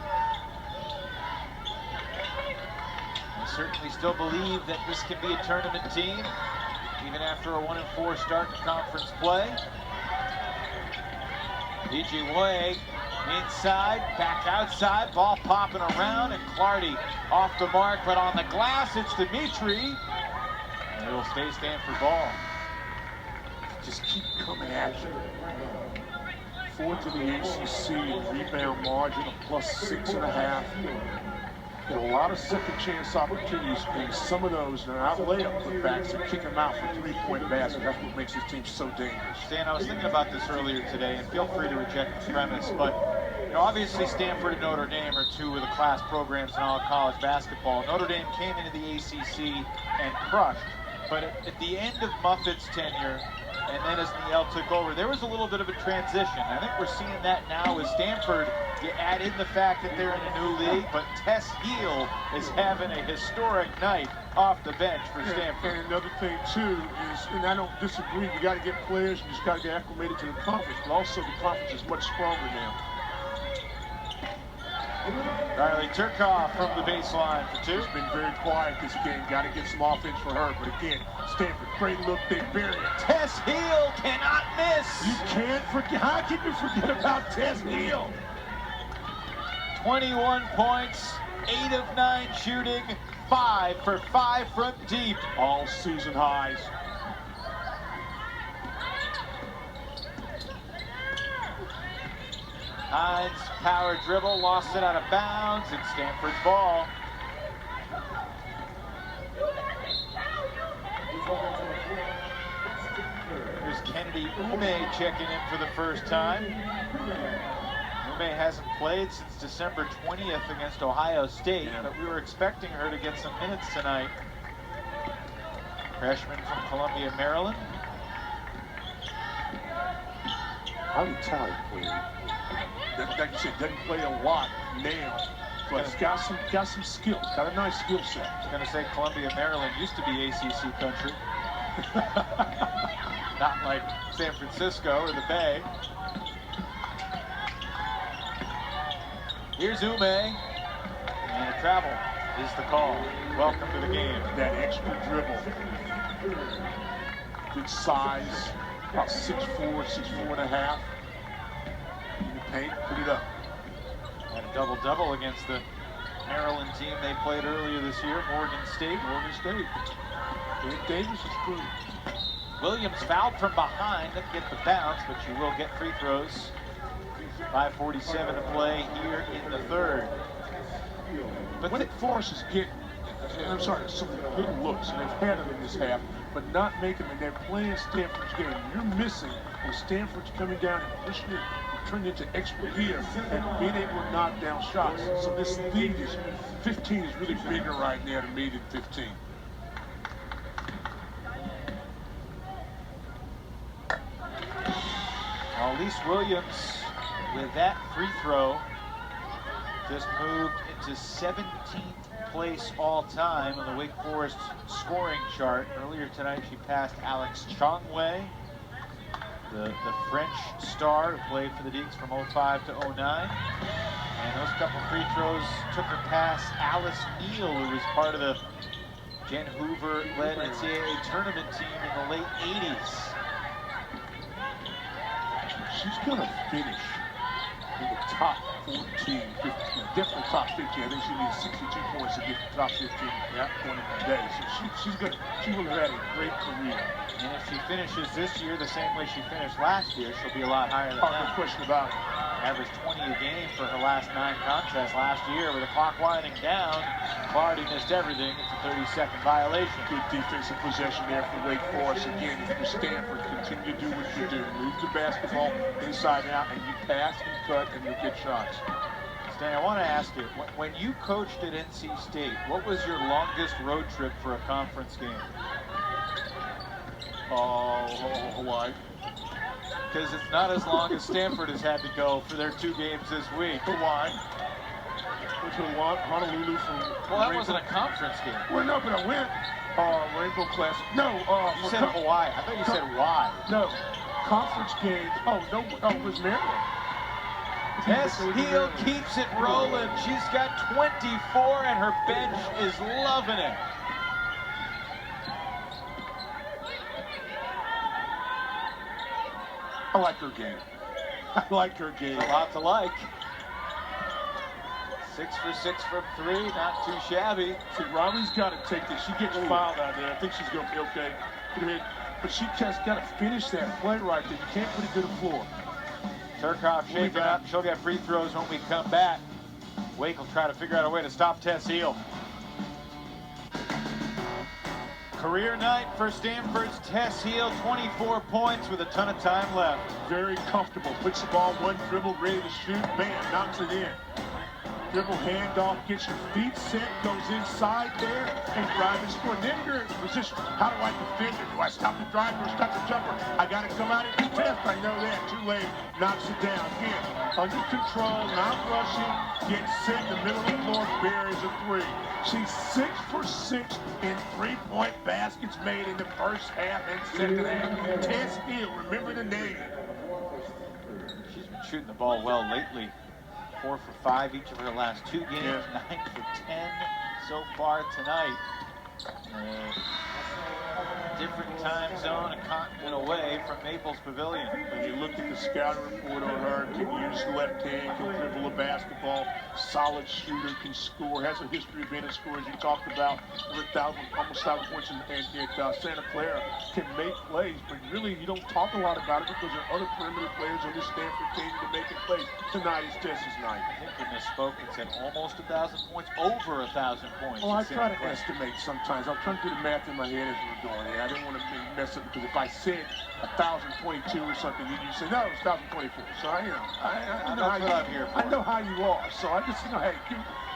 I certainly still believe that this can be a tournament team, even after a 1-4 start in conference play. DJ Way inside, back outside, ball popping around, and Clardy off the mark, but on the glass, it's Dimitri. And it'll stay Stanford ball. Just keep coming at you. 4th to the ACC in rebound margin of +6.5. Get a lot of second chance opportunities, and some of those are not layup putbacks and kick them out for 3-point baskets. That's what makes this team so dangerous. Stan, I was thinking about this earlier today, and feel free to reject the premise, but obviously Stanford and Notre Dame are 2 of the class programs in all of college basketball. Notre Dame came into the ACC and crushed, but at the end of Muffet's tenure, and then as Niel took over, there was a little bit of a transition. I think we're seeing that now with Stanford. You add in the fact that they're in a new league, but Tess Heel is having a historic night off the bench for Stanford. And another thing, too, is, and I don't disagree, you got to get players, you just got to get acclimated to the conference, but also the conference is much stronger now. Riley Turcoff from the baseline for 2. She's been very quiet this game. Got to get some offense for her. But again, Stanford, great look. They bury it. Tess Heel cannot miss. You can't forget. How can you forget about Tess Heel? 21 points, 8 of 9 shooting, 5 for 5 from deep. All season highs. Hines power dribble, lost it out of bounds, and Stanford's ball. Here's Kennedy Ume checking in for the first time. Ume hasn't played since December 20th against Ohio State, but we were expecting her to get some minutes tonight. Freshman from Columbia, Maryland. How do you tell it, like you said, doesn't play a lot now, but it's got some skills, got a nice skill set. I was going to say Columbia, Maryland used to be ACC country. Not like San Francisco or the Bay. Here's Ume, and a travel is the call. Welcome to the game. That extra dribble. Good size, about 6'4", 6'4.5". Paint, put it up. Had a double-double against the Maryland team they played earlier this year, Morgan State. Kate Davis is good. Williams fouled from behind, didn't get the bounce, but she will get free throws. 5:47 to play here in the third. But Wake Forest is getting, I'm sorry, some good looks, and they've had them in this half, but not making them. They're playing Stanford's game. You're missing when Stanford's coming down and pushing it, turned into extra gear, and being able to knock down shots. So this lead is 15 is really bigger right now to me than 15. Elise Williams with that free throw just moved into 17th place all-time on the Wake Forest scoring chart. Earlier tonight, she passed Alex Chongwei, the French star who played for the Deacs from 05 to 09. And those couple free throws took her past Alice Neal, who was part of the Jen Hoover-led NCAA tournament team in the late 80s. She's going to finish in the top 14, 15, definitely top 15. I think she needs 62 points to get to the top 15 point of the day. So she will have had a great career. And if she finishes this year the same way she finished last year, she'll be a lot higher than that. No question about it. Averaged 20 a game for her last 9 contests last year. With the clock winding down, Clardy missed everything. It's a 30-second violation. Good defensive possession there for Wake Forest. Again, if you're Stanford, continue to do what you do. Move the basketball inside and out, and you pass and cut, and you'll get shots. Stan, I want to ask you, when you coached at NC State, what was your longest road trip for a conference game? Hawaii. Because it's not as long as Stanford has had to go for their 2 games this week. Hawaii. Went to Honolulu from Well, that wasn't a conference game. Well, no, but I went. Rainbow Classic. No. You said Hawaii. I thought you said why. No. Conference games. Oh, no. It was Maryland. Tess Heel keeps it rolling. She's got 24, and her bench is loving it. I like her game. I like her game. A lot to like. 6 for 6 from 3, not too shabby. See, Riley's got to take this. She gets fouled out there. I think she's going to be okay. But she just got to finish that play right there. You can't put it to the floor. Turcoff shaking up. She'll get free throws when we come back. Wake will try to figure out a way to stop Tess Heel. Career night for Stanford's Tess Heel, 24 points with a ton of time left. Very comfortable. Puts the ball one dribble, ready to shoot. Bam, knocks it in. Dribble, handoff, gets your feet set, goes inside there, and drive and score. Then you're in position. How do I defend it? Do I stop the driver or stop the jumper? I got to come out and contest. I know that. Too late. Knocks it down. Again, under control, not rushing. Gets set in the middle of the floor, buries a 3. She's 6 for 6 in 3-point baskets made in the first half and second half. Tess Heel, remember the name. She's been shooting the ball well lately. 4 for 5 each of her last 2 games. 9 for 10 so far tonight. Different time zone, a continent away from Maples Pavilion. When you look at the scouting report on her, can use the left hand, can dribble a basketball, solid shooter, can score, has a history of being a scorer, as you talked about, over almost 1,000 points at Santa Clara, can make plays, but really you don't talk a lot about it because there are other perimeter players on this Stanford team that are making plays. Tonight is Tess's night. I think we misspoke and said almost 1,000 points, over 1,000 points. Well, I try to estimate sometimes. I'm trying to do the math in my head as we're going. I didn't want to mess up because if I said 1,022 or something, you say no, it's 1,024. So I know how you are. So I just hey,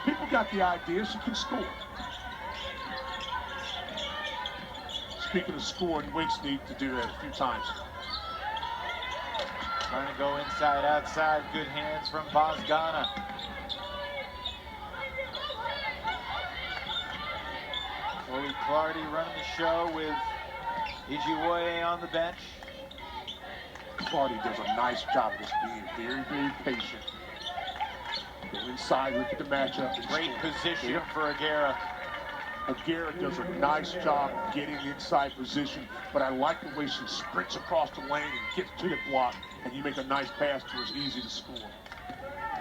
people got the idea. She can score. Speaking of scoring, Wake's need to do that a few times. Trying to go inside, outside. Good hands from Bozgana. Chloe Clardy running the show with Ijiwoye on the bench. Clardy does a nice job of just being very, very patient. Go inside, look at the matchup. Great position for Aguirre. Aguirre does a nice job getting inside position, but I like the way she sprints across the lane and gets to the block, and you make a nice pass to her. It's easy to score.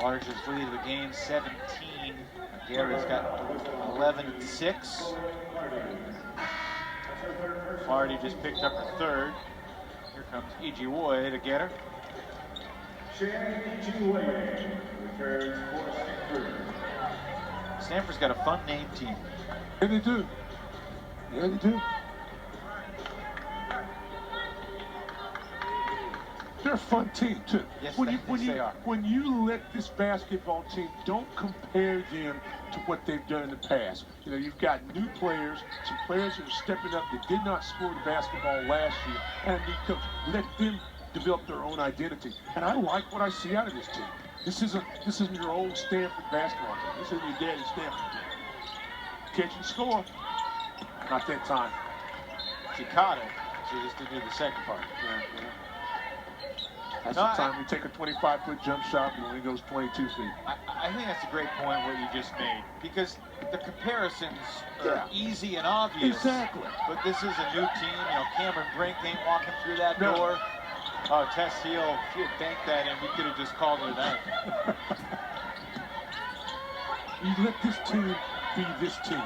Largest lead of the game, 17. Aguirre's got 11 and 6. Clardy just picked up her 3rd. Here comes Ijiwoye to get her. Stanford's got a fun name team. Yeah, they do. Yeah, they do. They're a fun team, too. Yes, they are. When you let this basketball team, don't compare them to what they've done in the past. You know, you've got new players, some players that are stepping up that did not score the basketball last year, and a new coach. Let them develop their own identity. And I like what I see out of this team. This isn't your old Stanford basketball team. This isn't your daddy's Stanford team. Catch and score. Not that time. She caught it. She just didn't do the second part. Yeah. That's the time we take a 25-foot jump shot and it only goes 22 feet. I think that's a great point what you just made, because the comparisons are easy and obvious. Exactly. But this is a new team. You know, Cameron Brink ain't walking through that door. Oh, Tess Heel, if she had banked that in, we could have just called it a night. You let this team be this team.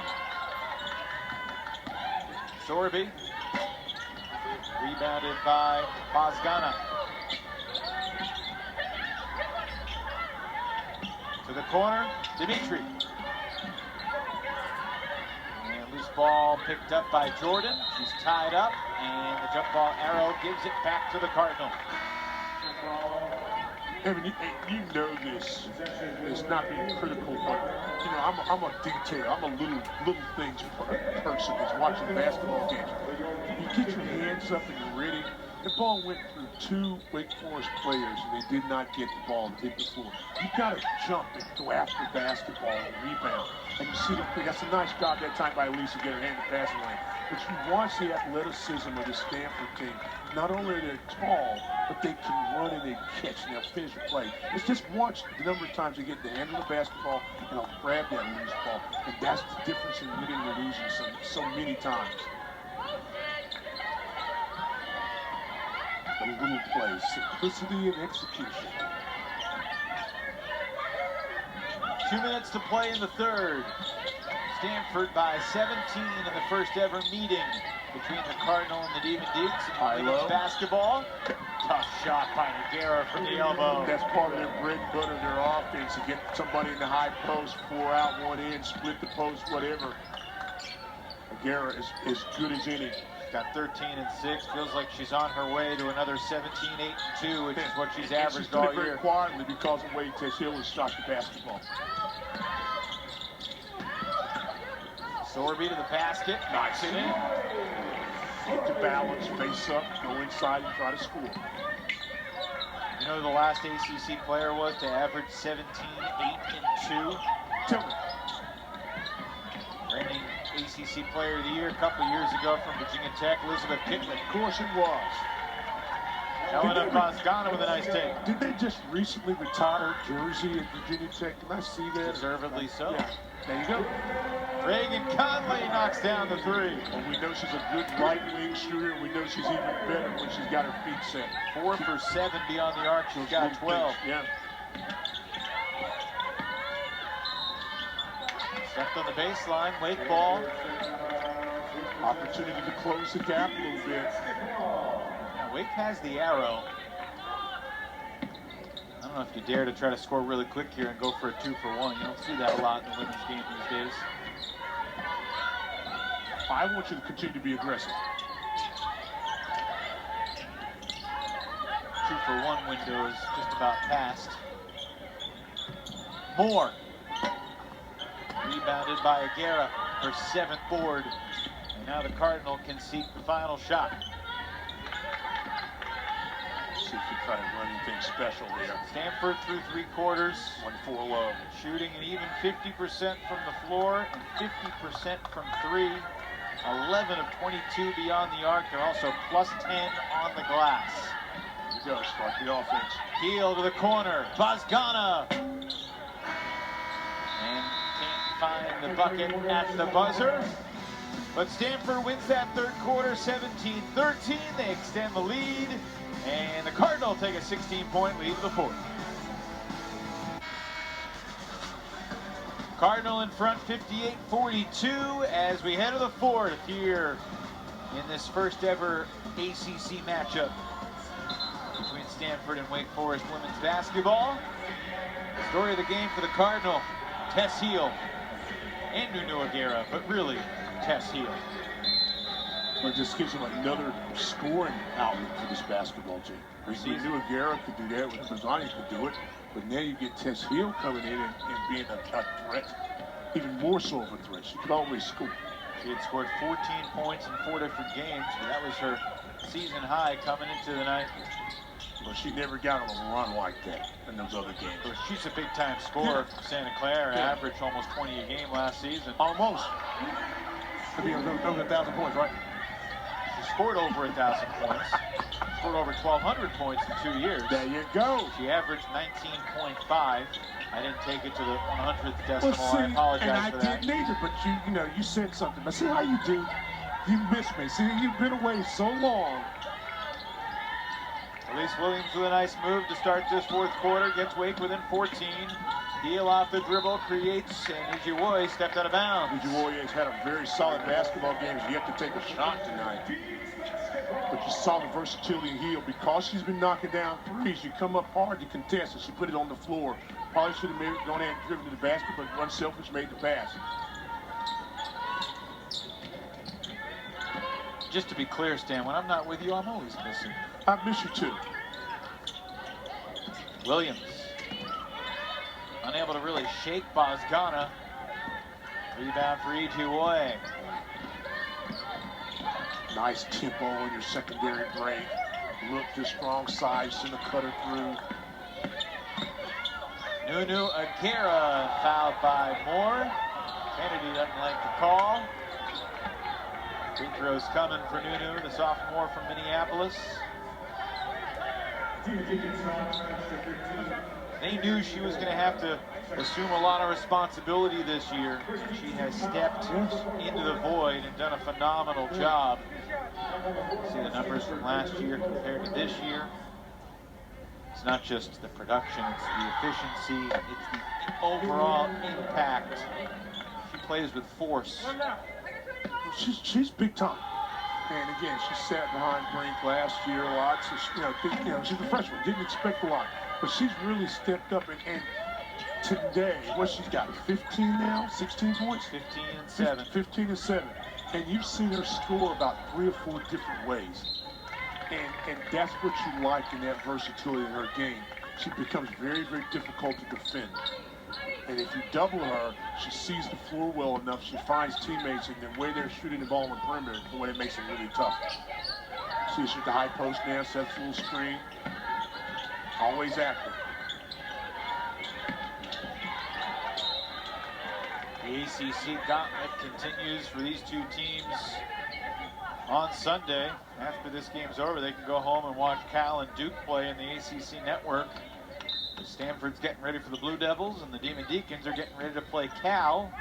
Sorby, rebounded by Bozgana. To the corner, Dimitri. And loose ball picked up by Jordan. She's tied up, and the jump ball arrow gives it back to the Cardinal. Evan, you know this. It's not being critical, but you know I'm a detail. I'm a little things person that's watching basketball games. You get your hands up and you're ready. The ball went through two Wake Forest players, and they did not get the ball to hit the floor. You've got to jump and go after basketball and rebound. And you see that's a nice job that time by Lisa getting her hand in the passing lane. But you watch the athleticism of the Stanford team. Not only are they tall, but they can run and they catch and they'll finish a play. It's just watch the number of times they get the hand of the basketball and they'll grab that loose ball. And that's the difference in winning and losing so many times. A little play, simplicity and execution. 2 minutes to play in the third. Stanford by 17 in the first ever meeting between the Cardinal and the Demon Deeks. In women's basketball. Tough shot by Noguera from the elbow. That's part of their bread and butter, their offense, to get somebody in the high post, 4 out, 1 in, split the post, whatever. Noguera is as good as any. Got 13 and 6. Feels like she's on her way to another 17, 8 and 2, which is what she's averaged all year. Very quietly because of the way Tess Hill has shot the basketball. Sorby to the basket, knocks it in. Get to balance, face up, go inside and try to score. You know who the last ACC player was to average 17, 8 and 2? Tell me. Reigning ACC Player of the Year a couple years ago from Virginia Tech, Elizabeth Pittman. Of course it was. Elena Bozgana with a nice take. Did they just recently retire her jersey at Virginia Tech? Can I see that? Deservedly so. Yeah. There you go. Reagan Conley knocks down the 3. Well, we know she's a good right wing shooter, and we know she's even better when she's got her feet set. 4 for 7 beyond the arc. She's got 12. Yeah. Stepped on the baseline, Wake ball. Opportunity to close the gap a little bit. Now, Wake has the arrow. I don't know if you dare to try to score really quick here and go for a 2 for 1. You don't see that a lot in the women's game these days. I want you to continue to be aggressive. 2 for 1 window is just about past. Moore. Rebounded by Aguera, her 7th board. And now the Cardinal can seek the final shot. See if you try to run anything special there. Stanford through 3 quarters. 1-4 low. Shooting an even 50% from the floor and 50% from 3. 11 of 22 beyond the arc. They're also plus 10 on the glass. Here we go, start the offense. Heel to the corner, Bozgana. And can't find the bucket at the buzzer. But Stanford wins that third quarter, 17-13. They extend the lead, and the Cardinal take a 16-point lead to the fourth. Cardinal in front, 58-42, as we head to the fourth here in this first ever ACC matchup between Stanford and Wake Forest women's basketball. The story of the game for the Cardinal, Tess Heel and Nunu Aguera, but really Tess Heel. Well, it just gives them another scoring outlet for this basketball team. We knew Aguera could do that, Mazzani could do it, but now you get Tess Heel coming in and being a threat, even more so of a threat. She could always score. She had scored 14 points in 4 different games, but that was her season high coming into the night. Well, she never got on a run like that in those other games. Well, she's a big-time scorer from Santa Clara. Averaged almost 20 a game last season. Almost. I mean, over 1,000 points, right? She scored over 1,000 points. Scored over 1,200 points in 2 years. There you go. She averaged 19.5. I didn't take it to the 100th decimal. Well, see, I apologize and for I that. didn't either, but you know, you said something. But see how you do? You miss me. See, you've been away so long. Elise Williams with a nice move to start this fourth quarter. Gets Wake within 14. Deal off the dribble, creates, and Ijiwoye stepped out of bounds. Ijiwoye has had a very solid basketball game. He's yet to take a shot tonight. But you saw the versatility in Hill. Because she's been knocking down threes, you come up hard to contest, and she put it on the floor. Probably should have gone ahead and driven to the basket, but unselfish made the pass. Just to be clear, Stan, when I'm not with you, I'm always missing. I miss you too. Williams, unable to really shake Bozgana. Rebound for Ijiwoye. Nice tempo on your secondary break. Look to strong side, send a cutter through. Nunu Aguirre fouled by Moore. Kennedy doesn't like the call. Free throws coming for Nunu, the sophomore from Minneapolis. They knew she was going to have to assume a lot of responsibility this year. She has stepped into the void and done a phenomenal job. See the numbers from last year compared to this year. It's not just the production, it's the efficiency, it's the overall impact. She plays with force. She's big time. And again, she sat behind Brink last year a lot. So she's a freshman, didn't expect a lot. But she's really stepped up, and today, what she's got, 15 now, 16 points? 15 and 7. 15 and 7. And you've seen her score about 3 or 4 different ways. And that's what you like in that versatility in her game. She becomes very, very difficult to defend. And if you double her, she sees the floor well enough, she finds teammates, and the way they're shooting the ball on the perimeter, the way it makes it really tough. See, she's at the high post now, sets a little screen. Always active. The ACC gauntlet continues for these two teams on Sunday. After this game's over, they can go home and watch Cal and Duke play in the ACC network. Stanford's getting ready for the Blue Devils, and the Demon Deacons are getting ready to play Cal.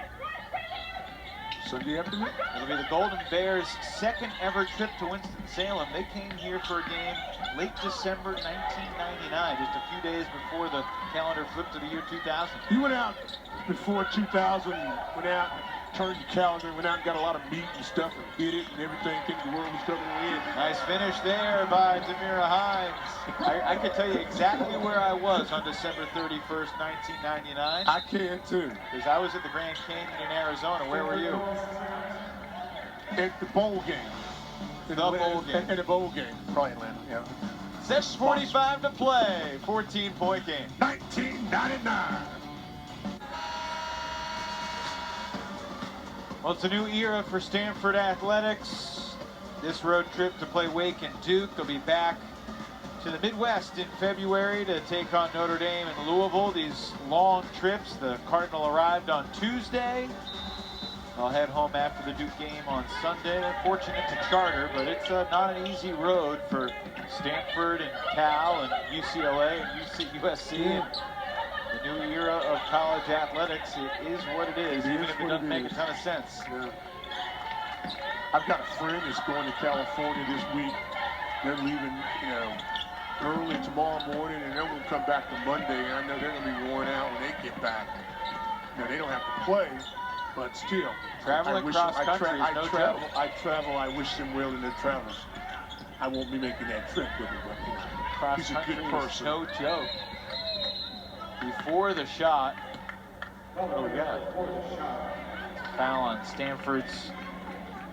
Sunday afternoon? It'll be the Golden Bears' second ever trip to Winston-Salem. They came here for a game late December 1999, just a few days before the calendar flipped to the year 2000. You went out before 2000, went out, turned your calendar, went out and got a lot of meat and stuff and hit it and everything, think the world was coming in. Nice finish there by Demira Hines. I can tell you exactly where I was on December 31st, 1999. I can too. Because I was at the Grand Canyon in Arizona. Where were you? At the bowl game. The bowl game. At the bowl game. Probably Atlanta, yeah. 6:45 to play. 14-point game. 1999. Well, it's a new era for Stanford athletics. This road trip to play Wake and Duke. They'll be back to the Midwest in February to take on Notre Dame and Louisville. These long trips. The Cardinal arrived on Tuesday. They'll head home after the Duke game on Sunday. They're fortunate to charter, but it's not an easy road for Stanford and Cal and UCLA and USC. And the new era of college athletics, it is what it is, even if it doesn't make a ton of sense. Yeah. I've got a friend that's going to California this week. They're leaving, early tomorrow morning, and then we'll come back to Monday. And I know they're going to be worn out when they get back. They don't have to play, but still. Traveling cross country is no joke. I travel. I wish them well in their travels. I won't be making that trip with him, but he's a good person. No joke. Before the shot, what do we got? Foul on Stanford's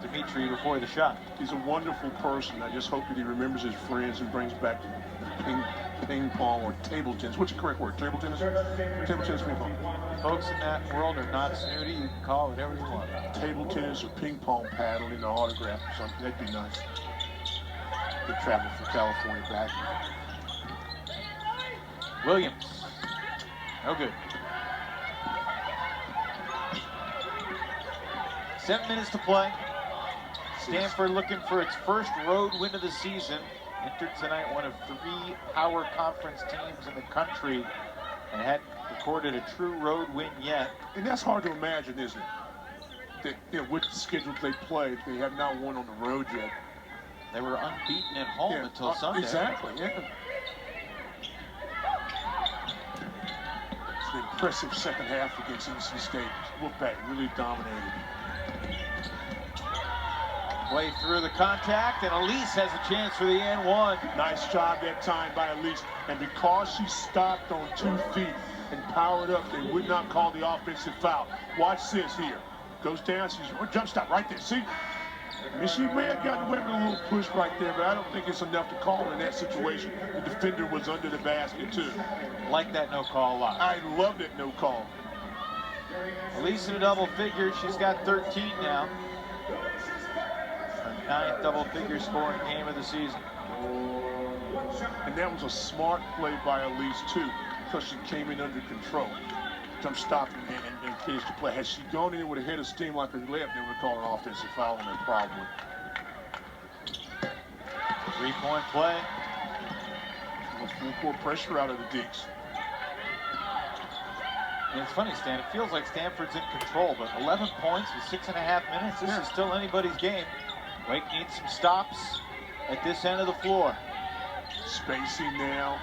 Dimitri before the shot. He's a wonderful person. I just hope that he remembers his friends and brings back ping pong or table tennis. What's the correct word? Table tennis? Table tennis, ping pong. Folks in that world are not snooty. You can call it whatever you want. Table tennis or ping pong paddling, an autograph or something. That'd be nice. Good travel from California back. Williams. No good. 7 minutes to play. Stanford looking for its first road win of the season. Entered tonight one of 3 power conference teams in the country and hadn't recorded a true road win yet. And that's hard to imagine, isn't it? That, you know, with the schedule they played, they have not won on the road yet. They were unbeaten at home until Sunday. Exactly, yeah. It's an impressive second half against NC State. Wolfpack really dominated. Play through the contact, and Elise has a chance for the and one. Nice job that time by Elise. And because she stopped on 2 feet and powered up, they would not call the offensive foul. Watch this here. Goes down, she's jump stop right there. See? I mean, she may have gotten away with a little push right there, but I don't think it's enough to call in that situation. The defender was under the basket, too. Like that no call a lot. I love that no call. Elise in a double figure. She's got 13 now. Her 9th double figure scoring game of the season. And that was a smart play by Elise, too, because she came in under control. Jump stopped and finished the play. Had she gone in with a head of steam like her layup, they would have called an offensive foul on her probably. 3-point play. Full court pressure out of the Deeks. And it's funny, Stan, it feels like Stanford's in control, but 11 points with 6.5 minutes. This is still anybody's game. Wake needs some stops at this end of the floor. Spacing now.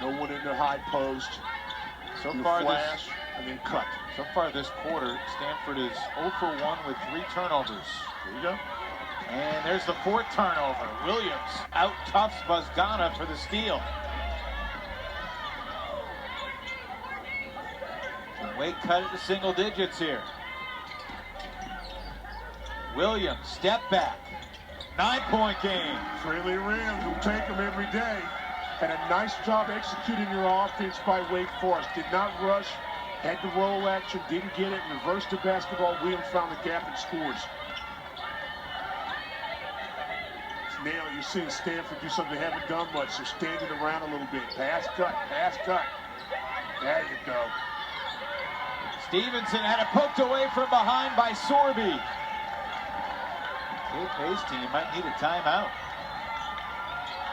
No one in the high post. So far, flash and then cut. So far this quarter, Stanford is 0 for 1 with 3 turnovers. There you go. And there's the 4th turnover. Williams out-toughs Buzgana for the steal. And Wake cut it to single digits here. Williams, step back. 9-point game. Friendly rims will take them every day. And a nice job executing your offense by Wake Forest. Did not rush, had the roll action, didn't get it, reversed the basketball. Williams found the gap and scores. Now you're seeing Stanford do something they haven't done much. They're standing around a little bit. Pass, cut, pass, cut. There you go. Stevenson had it poked away from behind by Sorby. Kate Hayes team might need a timeout.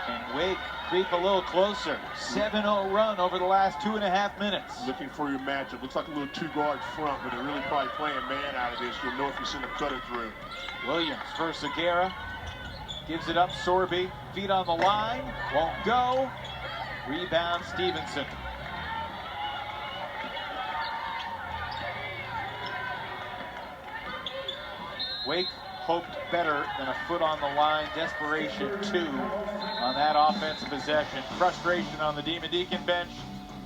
And Wake creep a little closer. 7-0 run over the last 2.5 minutes. Looking for your matchup. Looks like a little 2-guard front, but they're really probably playing man out of this. You'll know if you send a cutter through. Williams versus Aguera. Gives it up, Sorby. Feet on the line. Won't go. Rebound, Stevenson. Wake hoped better than a foot on the line. Desperation 2 on that offensive possession. Frustration on the Demon Deacon bench.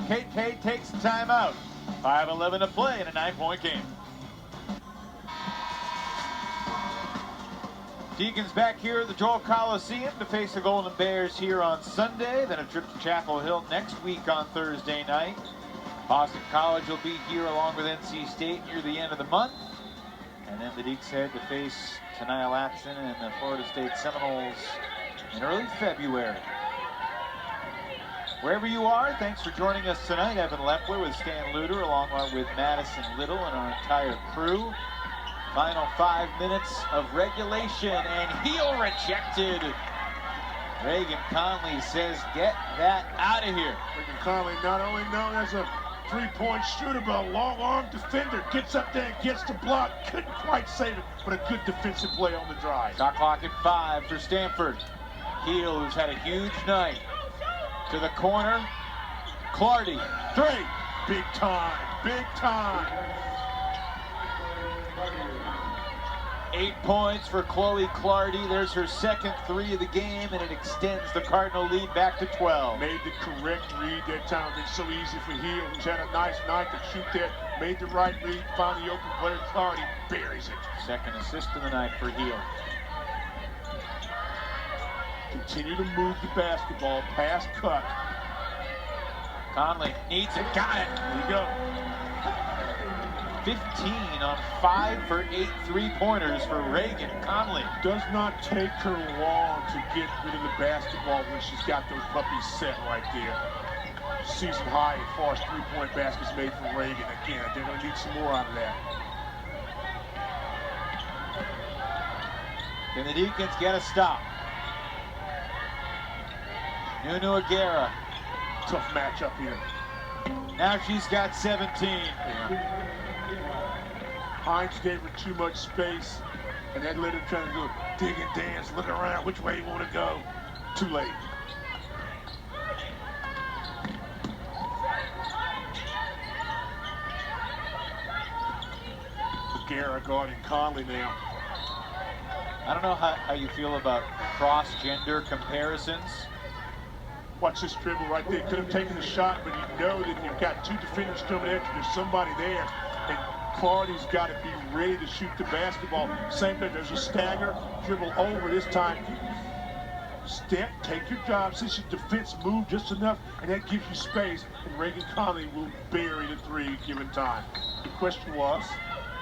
Kate Pay takes the timeout. 5:11 to play in a 9-point game. Deacons back here at the Joel Coliseum to face the Golden Bears here on Sunday. Then a trip to Chapel Hill next week on Thursday night. Boston College will be here along with NC State near the end of the month. And then the Deeks head to face Tenaya Latson and the Florida State Seminoles in early February. Wherever you are, thanks for joining us tonight. Evan Lepler with Stan Luter along with Madison Little and our entire crew. Final 5 minutes of regulation and heel rejected. Reagan Conley says, get that out of here. Reagan Conley, not only known as a three-point shooter, but a long-arm defender. Gets up there and gets the block. Couldn't quite save it, but a good defensive play on the drive. Shot clock at 5 for Stanford. Heel, who's had a huge night. To the corner. Clardy. 3. Big time. Big time. 8 points for Chloe Clardy. There's her second 3 of the game, and it extends the Cardinal lead back to 12. Made the correct read that time. It's so easy for Hill, who's had a nice night to shoot that. Made the right read, found the open player. Clardy buries it. Second assist of the night for Hill. Continue to move the basketball. Pass cut. Conley needs it. Got it. There you go. 15 on 5 for 8 3-pointers for Reagan Conley. Does not take her long to get rid of the basketball when she's got those puppies set right there. season high as far as three-point baskets made for Reagan. Again, they're going to need some more out of that. Can the Deacons get a stop? Nunu Aguera. Tough matchup here. Now she's got 17. Yeah. Hines gave her too much space, and that let her trying to go dig and dance, look around, which way you want to go. Too late. Aguera guarding Conley now. I don't know how you feel about cross-gender comparisons. Watch this dribble right there. Could have taken a shot, but you know that you've got two defenders coming at you. There's somebody there, and Clardy's got to be ready to shoot the basketball. Same thing. There's a stagger, dribble over this time. Step, take your job. Since your defense moved just enough, and that gives you space, and Reagan Conley will bury the three given time. The question was?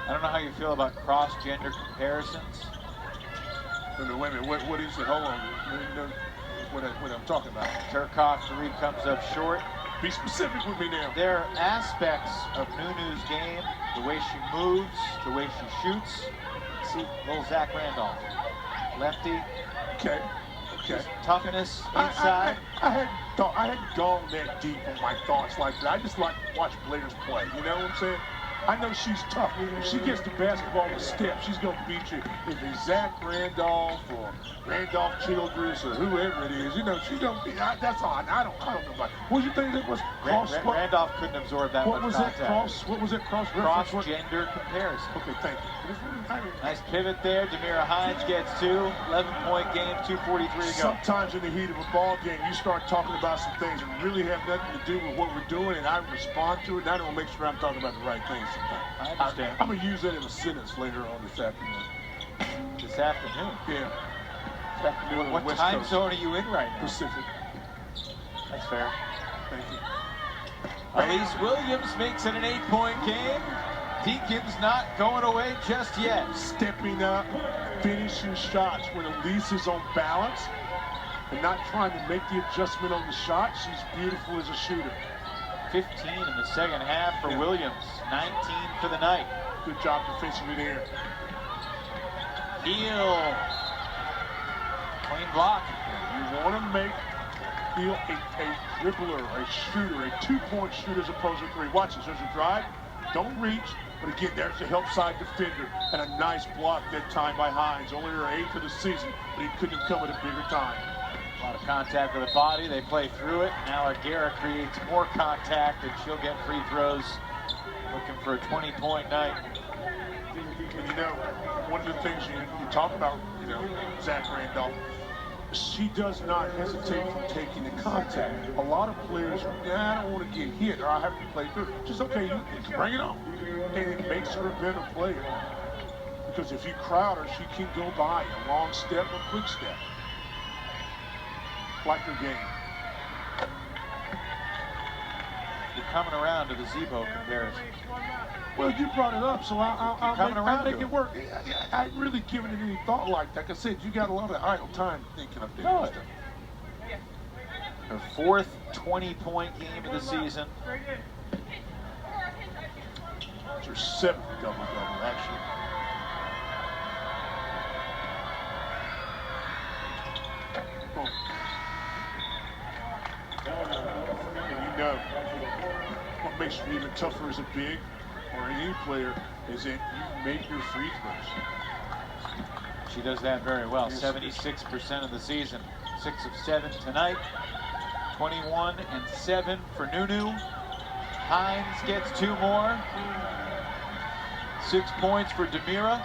I don't know how you feel about cross-gender comparisons. Wait a minute, what is it? Hold on. What I'm talking about. Turcoff three comes up short. Be specific with me now. There are aspects of Nunu's game, the way she moves, the way she shoots. See, little Zach Randolph. Lefty. Okay. Toughness inside. I hadn't gone that deep on my thoughts like that. I just like to watch players play. You know what I'm saying? I know she's tough. If she gets the basketball with step, she's going to beat you. If it's Zach Randolph or Randolph Childress or whoever it is, you know, she's going to be. That's all. I don't know about it. What do you think that was? Randolph couldn't absorb that much contact. What was that cross? Cross-gender comparison. Okay, thank you. Nice pivot there. Demira Hines gets two. 11-point game, 2:43 to go. Sometimes in the heat of a ball game, you start talking about some things that really have nothing to do with what we're doing, and I respond to it, and I don't make sure I'm talking about the right things sometimes. I understand. I'm going to use that in a sentence later on this afternoon. This afternoon? Yeah. This afternoon. What time zone are you in right now? Pacific. That's fair. Thank you. Elise Williams makes it an 8-point game. Deacons not going away just yet. Stepping up, finishing shots when Elise is on balance and not trying to make the adjustment on the shot. She's beautiful as a shooter. 15 in the second half for Williams. 19 for the night. Good job defensively there. Heel. Clean block. You want to make Heel a dribbler, a shooter, a two-point shooter as opposed to three. Watch this. There's a drive. Don't reach. But again, there's a help side defender and a nice block that time by Hines. Only her 8th of the season, but he couldn't have come at a bigger time. A lot of contact with the body. They play through it. Now Aguera creates more contact, and she'll get free throws. Looking for a 20-point night. And you know, one of the things you talk about, you know, Zach Randolph, she does not hesitate from taking the contact. A lot of players, I don't want to get hit or I have to play through. Just okay, you can bring it on. And it makes her a better player. Because if you crowd her, she can go by a long step or quick step. Like her game. You're coming around to the Zebo comparison. Well, you brought it up, so I'll make it work. I ain't really given it any thought like that. Like I said, you got a lot of idle time thinking up there. No. Her 4th 20-point game of the season. It's her 7th double-double, actually. And you know, what makes you even tougher as a big or any player is that you make your free throws. She does that very well. 76% of the season. 6 of 7 tonight. 21 and 7 for Nunu. Hines gets 2 more. 6 points for Demira.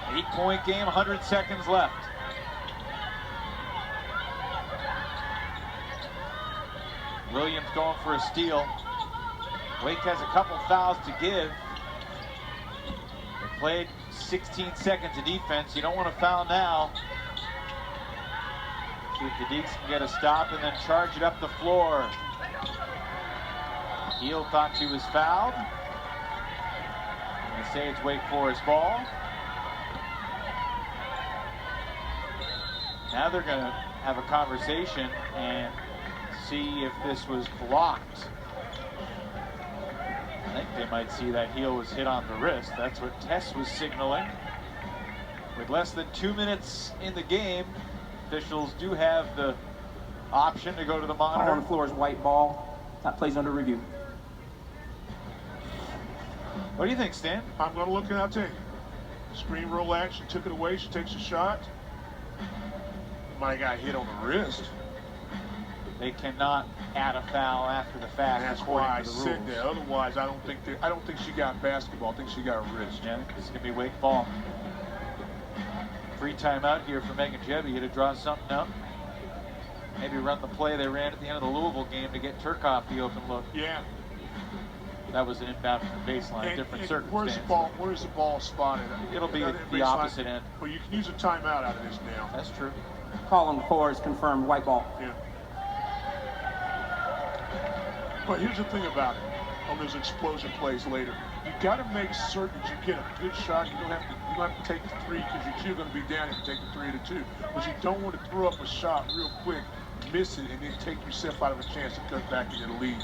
8-point game, 100 seconds left. Williams going for a steal. Wake has a couple fouls to give. They played 16 seconds of defense. You don't want to foul now. See if the Deeks can get a stop and then charge it up the floor. Heel thought she was fouled. They say it's Wake Forest ball. Now they're going to have a conversation and see if this was blocked. I think they might see that heel was hit on the wrist. That's what Tess was signaling. With less than 2 minutes in the game, officials do have the option to go to the monitor. Call on the floor is white ball. That plays under review. What do you think, Stan? I'm going to look, and I'll tell you. Screen roll action, took it away. She takes a shot. Might have got hit on the wrist. They cannot add a foul after the fact. That's according why I to the said rules. that. Otherwise, I don't think she got basketball. I think she got a wrist. Yeah, this is going to be Wake ball. Free timeout here for Megan Jebby to draw something up. Maybe run the play they ran at the end of the Louisville game to get Turcoff the open look. Yeah. That was an inbound from the baseline, different circumstance. Where's the ball spotted? It'll be the baseline. opposite end. Well, you can use a timeout out of this now. That's true. Call on the floor is confirmed white ball. Yeah. But here's the thing about it, on those explosion plays later. You got to make certain that you get a good shot. You don't have to take the three because you're still going to be down if you take the 3 to 2. But you don't want to throw up a shot real quick, miss it, and then take yourself out of a chance to cut back and get a lead.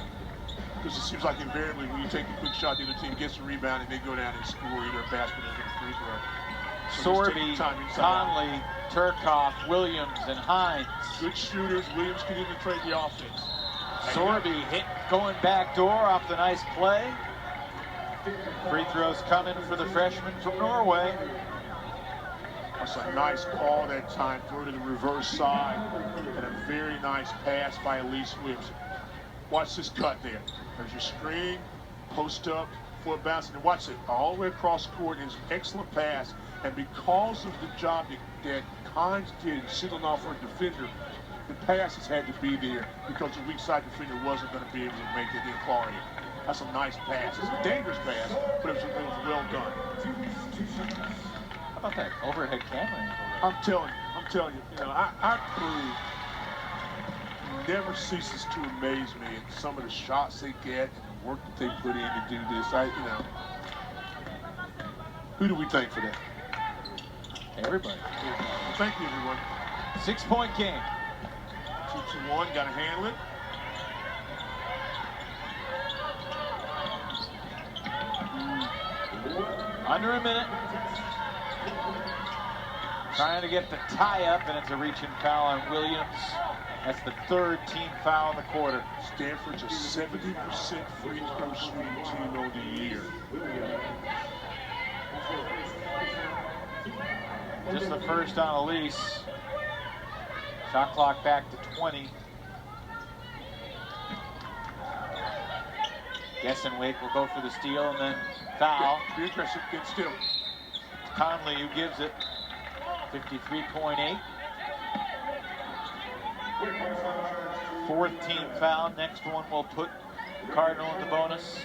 Because it seems like invariably when you take a quick shot, the other team gets a rebound and they go down and score either a basket or get a free throw. So Sorby, Conley, Turcoff, Williams, and Hines. Good shooters. Williams can even trade the offense. Sorby hit going back door off the nice play. Free throws coming for the freshman from Norway. That's a nice call that time. Throw to the reverse side. And a very nice pass by Elise Williams. Watch this cut there. There's your screen, post up, foot bounce, and watch it all the way across court. It's an excellent pass. And because of the job that Hines did in sealing off her defender, the passes had to be there because the weak side defender wasn't going to be able to make it in Claudia. That's a nice pass. It's a dangerous pass, but it was well done. How about that overhead camera? I'm telling you, our crew never ceases to amaze me in some of the shots they get and the work that they put in to do this. Who do we thank for that? Everybody. Thank you, everyone. 6-point game. 2-2-1, got to handle it. Under a minute. Trying to get the tie up, and it's a reaching foul on Williams. That's the 3rd team foul in the quarter. Stanford's a 70% free throw shooting team on the year. Just the first on Elise. Shot clock back to 20. Guessing Wake will go for the steal and then foul. Be aggressive, get still. Conley who gives it. 53.8. 4th team foul. Next one will put Cardinal in the bonus.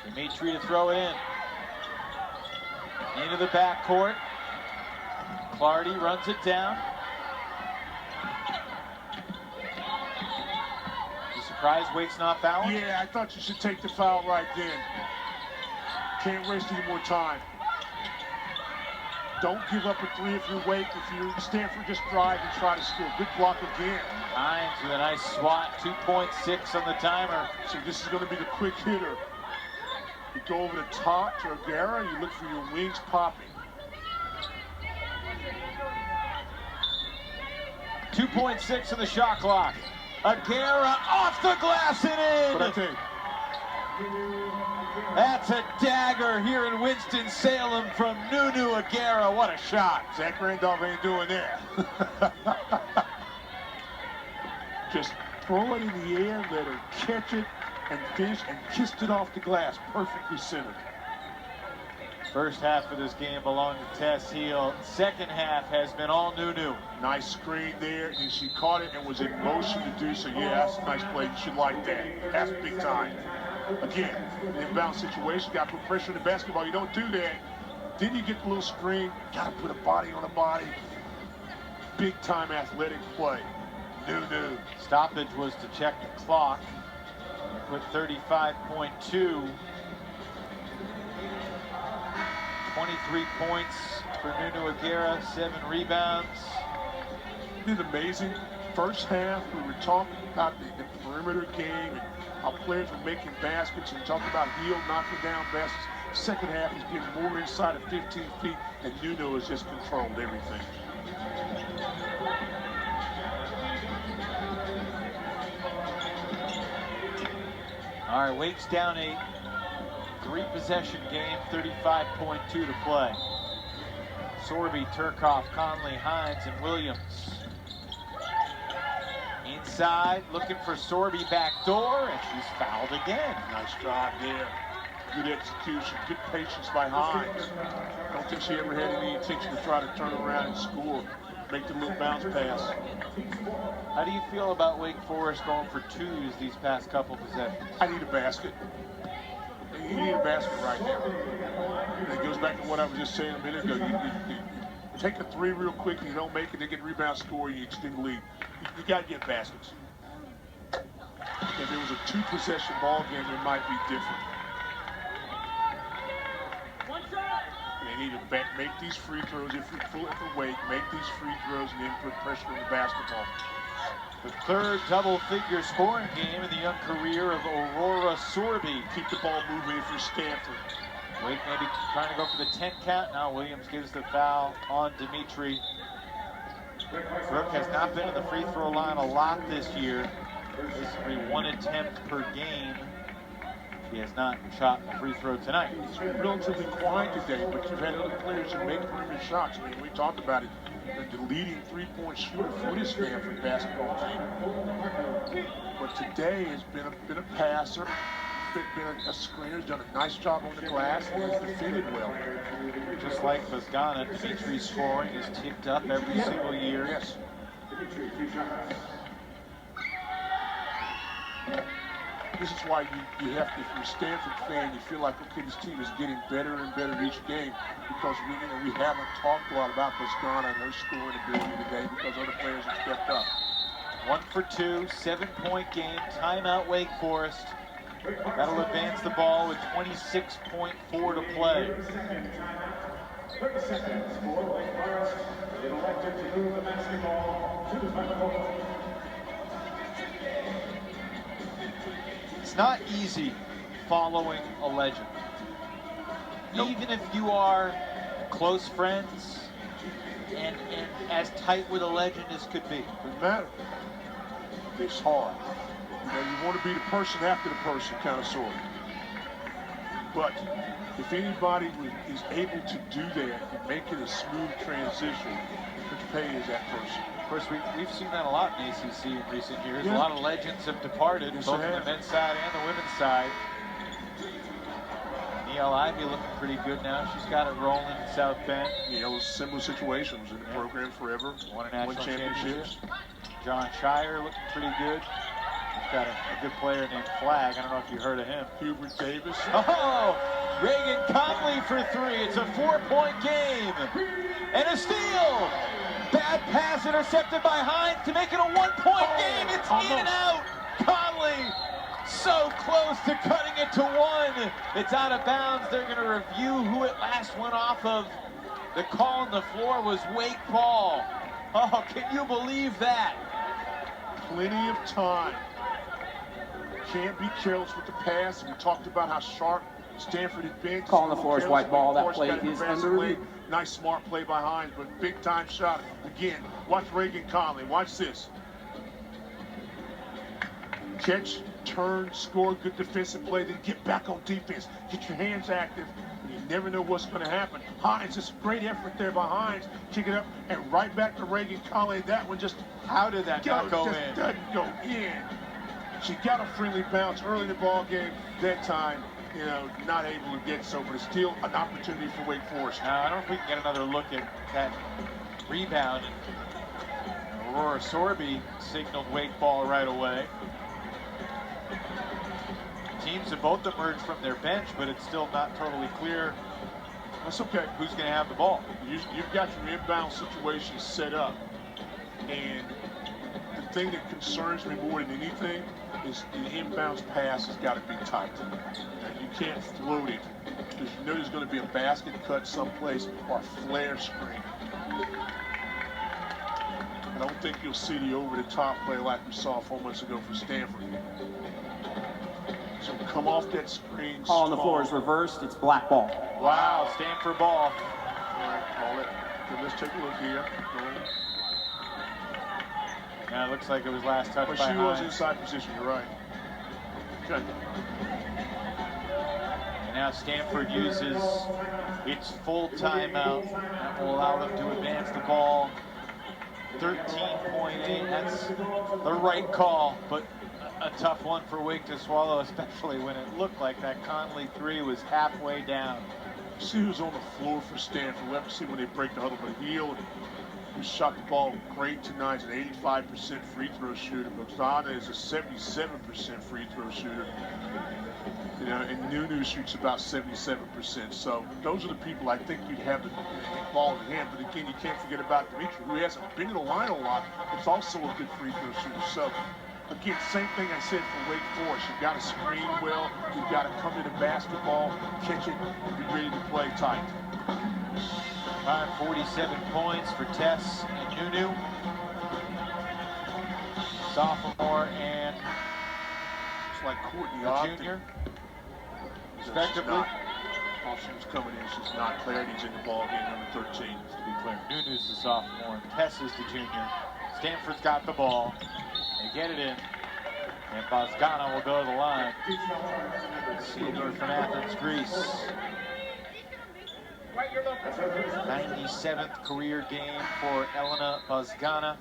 Dimitri to throw it in. Into the backcourt. Clardy runs it down. You surprised Wake's not fouling? Yeah, I thought you should take the foul right then. Can't waste any more time. Don't give up a 3 if you're Wake. If you're Stanford, just drive and try to score. Good block again. Hines with a nice swat. 2.6 on the timer. So this is going to be the quick hitter. You go over the top to O'Gara, you look for your wings popping. 2.6 in the shot clock. O'Gara off the glass and in. But I think that's a dagger here in Winston-Salem from Nunu O'Gara. What a shot. Zach Randolph ain't doing that. Just throw it in the air, let her catch it, and finish, and kissed it off the glass. Perfectly centered. First half of this game belonged to Tess Heel. Second half has been all Nunu. Nice screen there, and she caught it and was in motion to do so. Yeah, that's a nice play. You should like that. That's big time. Again, inbound situation, got to put pressure on the basketball. You don't do that. Then you get the little screen, got to put a body on a body. Big time athletic play. Nunu. Stoppage was to check the clock. Put 35.2. 20 23 points for Nunu Aguirre, 7 rebounds. Did amazing. First half, we were talking about the perimeter game and how players were making baskets and talking about Heel knocking down baskets. Second half, he's getting more inside of 15 feet, and Nuno has just controlled everything. All right, Wake's down a 3-possession game, 35.2 to play. Sorby, Turcoff, Conley, Hines, and Williams. Inside, looking for Sorby backdoor, and she's fouled again. Nice job there. Good execution, good patience by Hines. I don't think she ever had any intention to try to turn around and score, make the little bounce pass. How do you feel about Wake Forest going for 2s these past couple possessions? I need a basket. You need a basket right now. And it goes back to what I was just saying a minute ago. You take a 3 real quick and you don't make it, they get a rebound, score, you extend the lead. You got to get baskets. If it was a 2-possession ball game, it might be different. They need to make these free throws. If you pull it for Wake, make these free throws and then put pressure on the basketball. The 3rd double-figure scoring game in the young career of Aurora Sorby. Keep the ball moving if you're Stanford. Wake maybe trying to go for the 10 count. Now Williams gives the foul on Dimitri. Brooke has not been to the free throw line a lot this year. This will be 1 attempt per game. He has not shot a free throw tonight. It's been relatively quiet today, but you've had other players who make perimeter shots. I mean, we talked about it. The leading 3-point shooter for this Stanford basketball team. But today has been a passer, been a screener, has done a nice job on the glass, and has defended well. Just like Vazgana, Dimitri's scoring is ticked up every single year. Yes. This is why you have to, if you're a Stanford fan, you feel like, okay, this team is getting better and better each game, because we haven't talked a lot about Vazgana and her scoring ability today because other players have stepped up. 1 for 2, 7-point game, timeout Wake Forest. That'll advance the ball with 26.4 to play. 30 seconds for Wake Forest. They've elected to move the basketball to the front court. It's not easy following a legend. Even if you are close friends and as tight with a legend as could be. Doesn't matter. It's hard. You want to be the person after the person, kind of sort. But if anybody is able to do that and make it a smooth transition, which pay is that person? Of course, we've seen that a lot in ACC in recent years. Yeah. A lot of legends have departed, Yes, both on the men's side and the women's side. Neil Ivey looking pretty good now. She's got it rolling in South Bend. Similar situations in the program forever. Won a national championship. championships. John Shire looking pretty good. He's got a good player named Flag. I don't know if you heard of him. Hubert Davis. Oh, Reagan Conley for 3. It's a 4-point game. And a steal. Bad pass intercepted by Hines to make it a 1-point game. It's in and out. Conley so close to cutting it to 1. It's out of bounds. They're going to review who it last went off of. The call on the floor was Wake ball. Oh, can you believe that? Plenty of time. Can't be careless with the pass. We talked about how sharp Stanford had been. Call on the floor is white ball. That play is under review. Nice, smart play by Hines, but big time shot. Again, watch Reagan Conley. Watch this. Catch, turn, score, good defensive play, then get back on defense. Get your hands active. You never know what's going to happen. Hines, just a great effort there by Hines. Kick it up and right back to Reagan Conley. That one just, how did that not go in? Doesn't go in. She got a friendly bounce early in the ball game. That time, not able to get so, but it's still an opportunity for Wake Forest. Now, I don't know if we can get another look at that rebound. Aurora Sorby signaled Wake ball right away. Teams have both emerged from their bench, but it's still not totally clear. That's okay. Who's going to have the ball? You've got your inbound situation set up, and thing that concerns me more than anything is the inbounds pass has got to be tight. And you can't float it because you know there's going to be a basket cut someplace or a flare screen. I don't think you'll see the over-the-top play like we saw 4 months ago for Stanford. So come off that screen. Call on the floor is reversed. It's black ball. Wow, Stanford ball. All right, call it. Okay, let's take a look here. Now it looks like it was last touch But by she was Hines. inside position, you're right. Okay. And now Stanford uses its full timeout. That will allow them to advance the ball. 13.8, that's the right call, but a tough one for Wake to swallow, especially when it looked like that Conley three was halfway down. See who's on the floor for Stanford. We'll have to see when they break the huddle, but Heel, who shot the ball great tonight, is an 85% free throw shooter. Bogdana is a 77% free throw shooter. You know, and Nunu shoots about 77%. So those are the people I think you'd have the ball in hand. But again, you can't forget about Dimitri, who hasn't been in the line a lot. It's also a good free throw shooter. So again, same thing I said for Wake Forest. You've got to screen well. You've got to come into basketball, catch it, and be ready to play tight. 47 points for Tess and Nunu. Sophomore and It's like Courtney a Ogden. junior, Respectively. respectively. While she was coming in, she's not. Clarity's in the ball game, number 13. To be clear, Nunu's the sophomore, and Tess is the junior. Stanford's got the ball. They get it in, and Bozgana will go to the line. Senior from Athens, Greece. 97th career game for Elena Bozgana.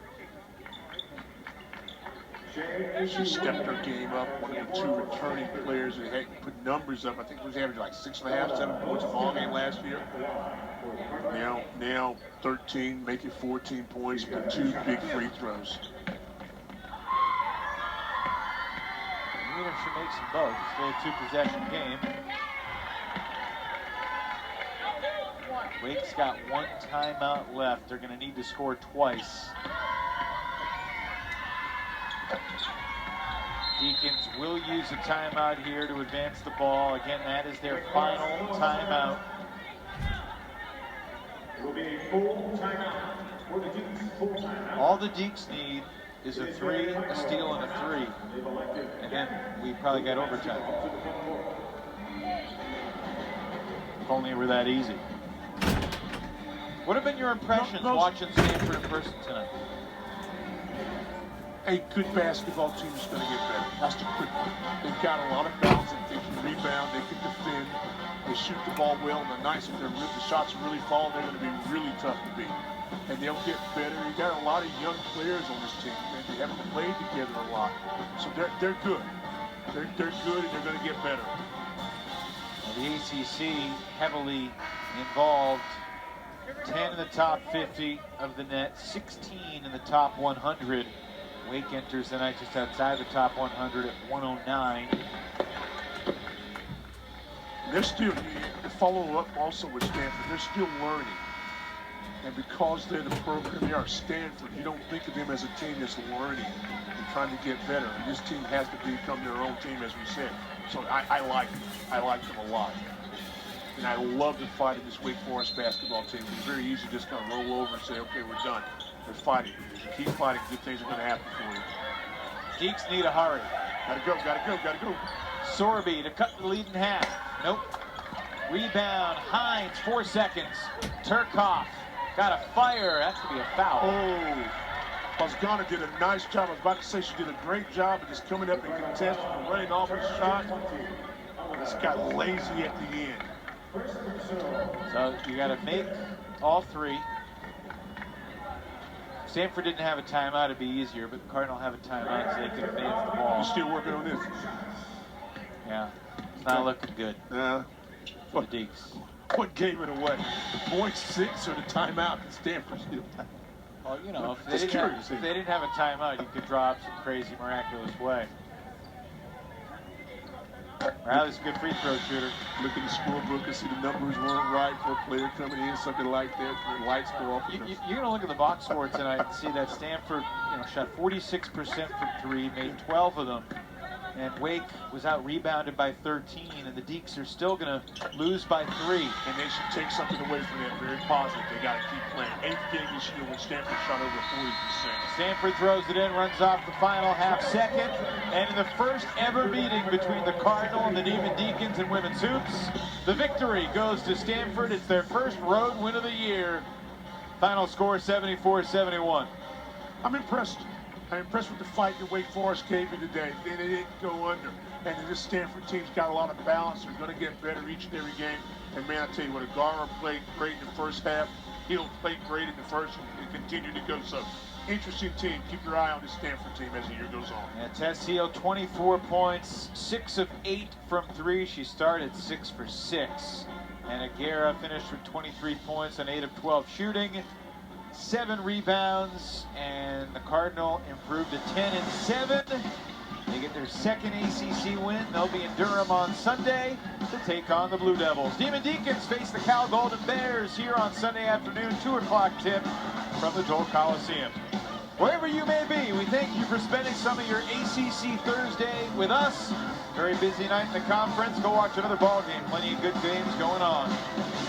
She stepped her game up. One of the two returning players that had put numbers up. I think it was averaging like 6.5, 7 points a ball game last year. Now 13, making 14 points, but 2 big free throws. Even if she makes them both, it's still a 2-possession game. Wake's got 1 timeout left. They're going to need to score twice. Deacons will use a timeout here to advance the ball. Again, that is their final timeout. It will be a full timeout for the Deeks. Full timeout. All the Deeks need is a 3, a steal, and a 3. And then we probably got overtime. If only it were that easy. What have been your impressions watching Stanford in person tonight? A good basketball team is going to get better. That's the quick one. They've got a lot of balance. They can rebound. They can defend. They shoot the ball well. And the nights if the shots are really falling, they're going to be really tough to beat. And they'll get better. You got a lot of young players on this team. And they haven't played together a lot. So they're good. They're good, and they're going to get better. Well, the ACC heavily involved. 10 in the top 50 of the net, 16 in the top 100. Wake enters the night just outside the top 100 at 109. They're still, to follow up also with Stanford, they're still learning. And because they're the program they are, Stanford, you don't think of them as a team that's learning and trying to get better. And this team has to become their own team, as we said. So I like them. I like them a lot. And I love the fight of this Wake Forest basketball team. It's very easy to just kind of roll over and say, okay, we're done. They're fighting. If you keep fighting, good things are going to happen for you. Deeks need a hurry. Gotta go, gotta go, gotta go. Sorby to cut the lead in half. Nope. Rebound, Hines, 4 seconds. Turkoff got a fire. That's going to be a foul. Oh, Bozgana did a nice job. I was about to say she did a great job of just coming up and contesting and running off his shot. Just got lazy at the end. So you got to make all 3. Stanford didn't have a timeout, it'd be easier, but the Cardinal have a timeout so they can advance the ball. You're still working on this? Yeah, it's not looking good for What, the Deeks. what gave it away? The .6 or the timeout that Stanford still? Well, you know, if Just they curious. didn't have a timeout, you could draw up some crazy, miraculous way. Riley's a good free throw shooter. Look at the scorebook and see the numbers weren't right for a player coming in, something like that. The lights go off. You're going to look at the box score tonight and see that Stanford, shot 46% from three, made 12 of them. And Wake was out rebounded by 13, and the Deeks are still going to lose by 3. And they should take something away from that. Very positive. They got to keep playing. 8th game this year when Stanford shot over 40%. Stanford throws it in, runs off the final half second, and in the first ever meeting between the Cardinal and the Demon Deacons in women's hoops, the victory goes to Stanford. It's their first road win of the year. Final score 74-71. I'm impressed. I'm impressed with the fight that Wake Forest gave me today. They didn't go under. And this Stanford team's got a lot of balance. They're going to get better each and every game. And man, I tell you what, Agarra played great in the first half. He'll play great in the first and continue to go. So, interesting team. Keep your eye on this Stanford team as the year goes on. Yeah, Tessio, 24 points, 6 of 8 from 3. She started 6 for 6. And Agarra finished with 23 points on 8 of 12 shooting. 7 rebounds, and the Cardinal improved to 10-7. They get their second ACC win. They'll be in Durham on Sunday to take on the Blue Devils. Demon Deacons face the Cal Golden Bears here on Sunday afternoon, 2 o'clock tip from the Dole Coliseum. Wherever you may be, we thank you for spending some of your ACC Thursday with us. Very busy night in the conference. Go watch another ball game. Plenty of good games going on.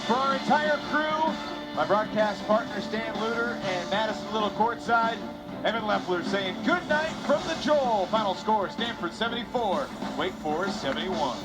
For our entire crew, my broadcast partner Stan Luter and Madison Little courtside, Evan Leffler saying good night from the Joel. Final score, Stanford 74, Wake Forest 71.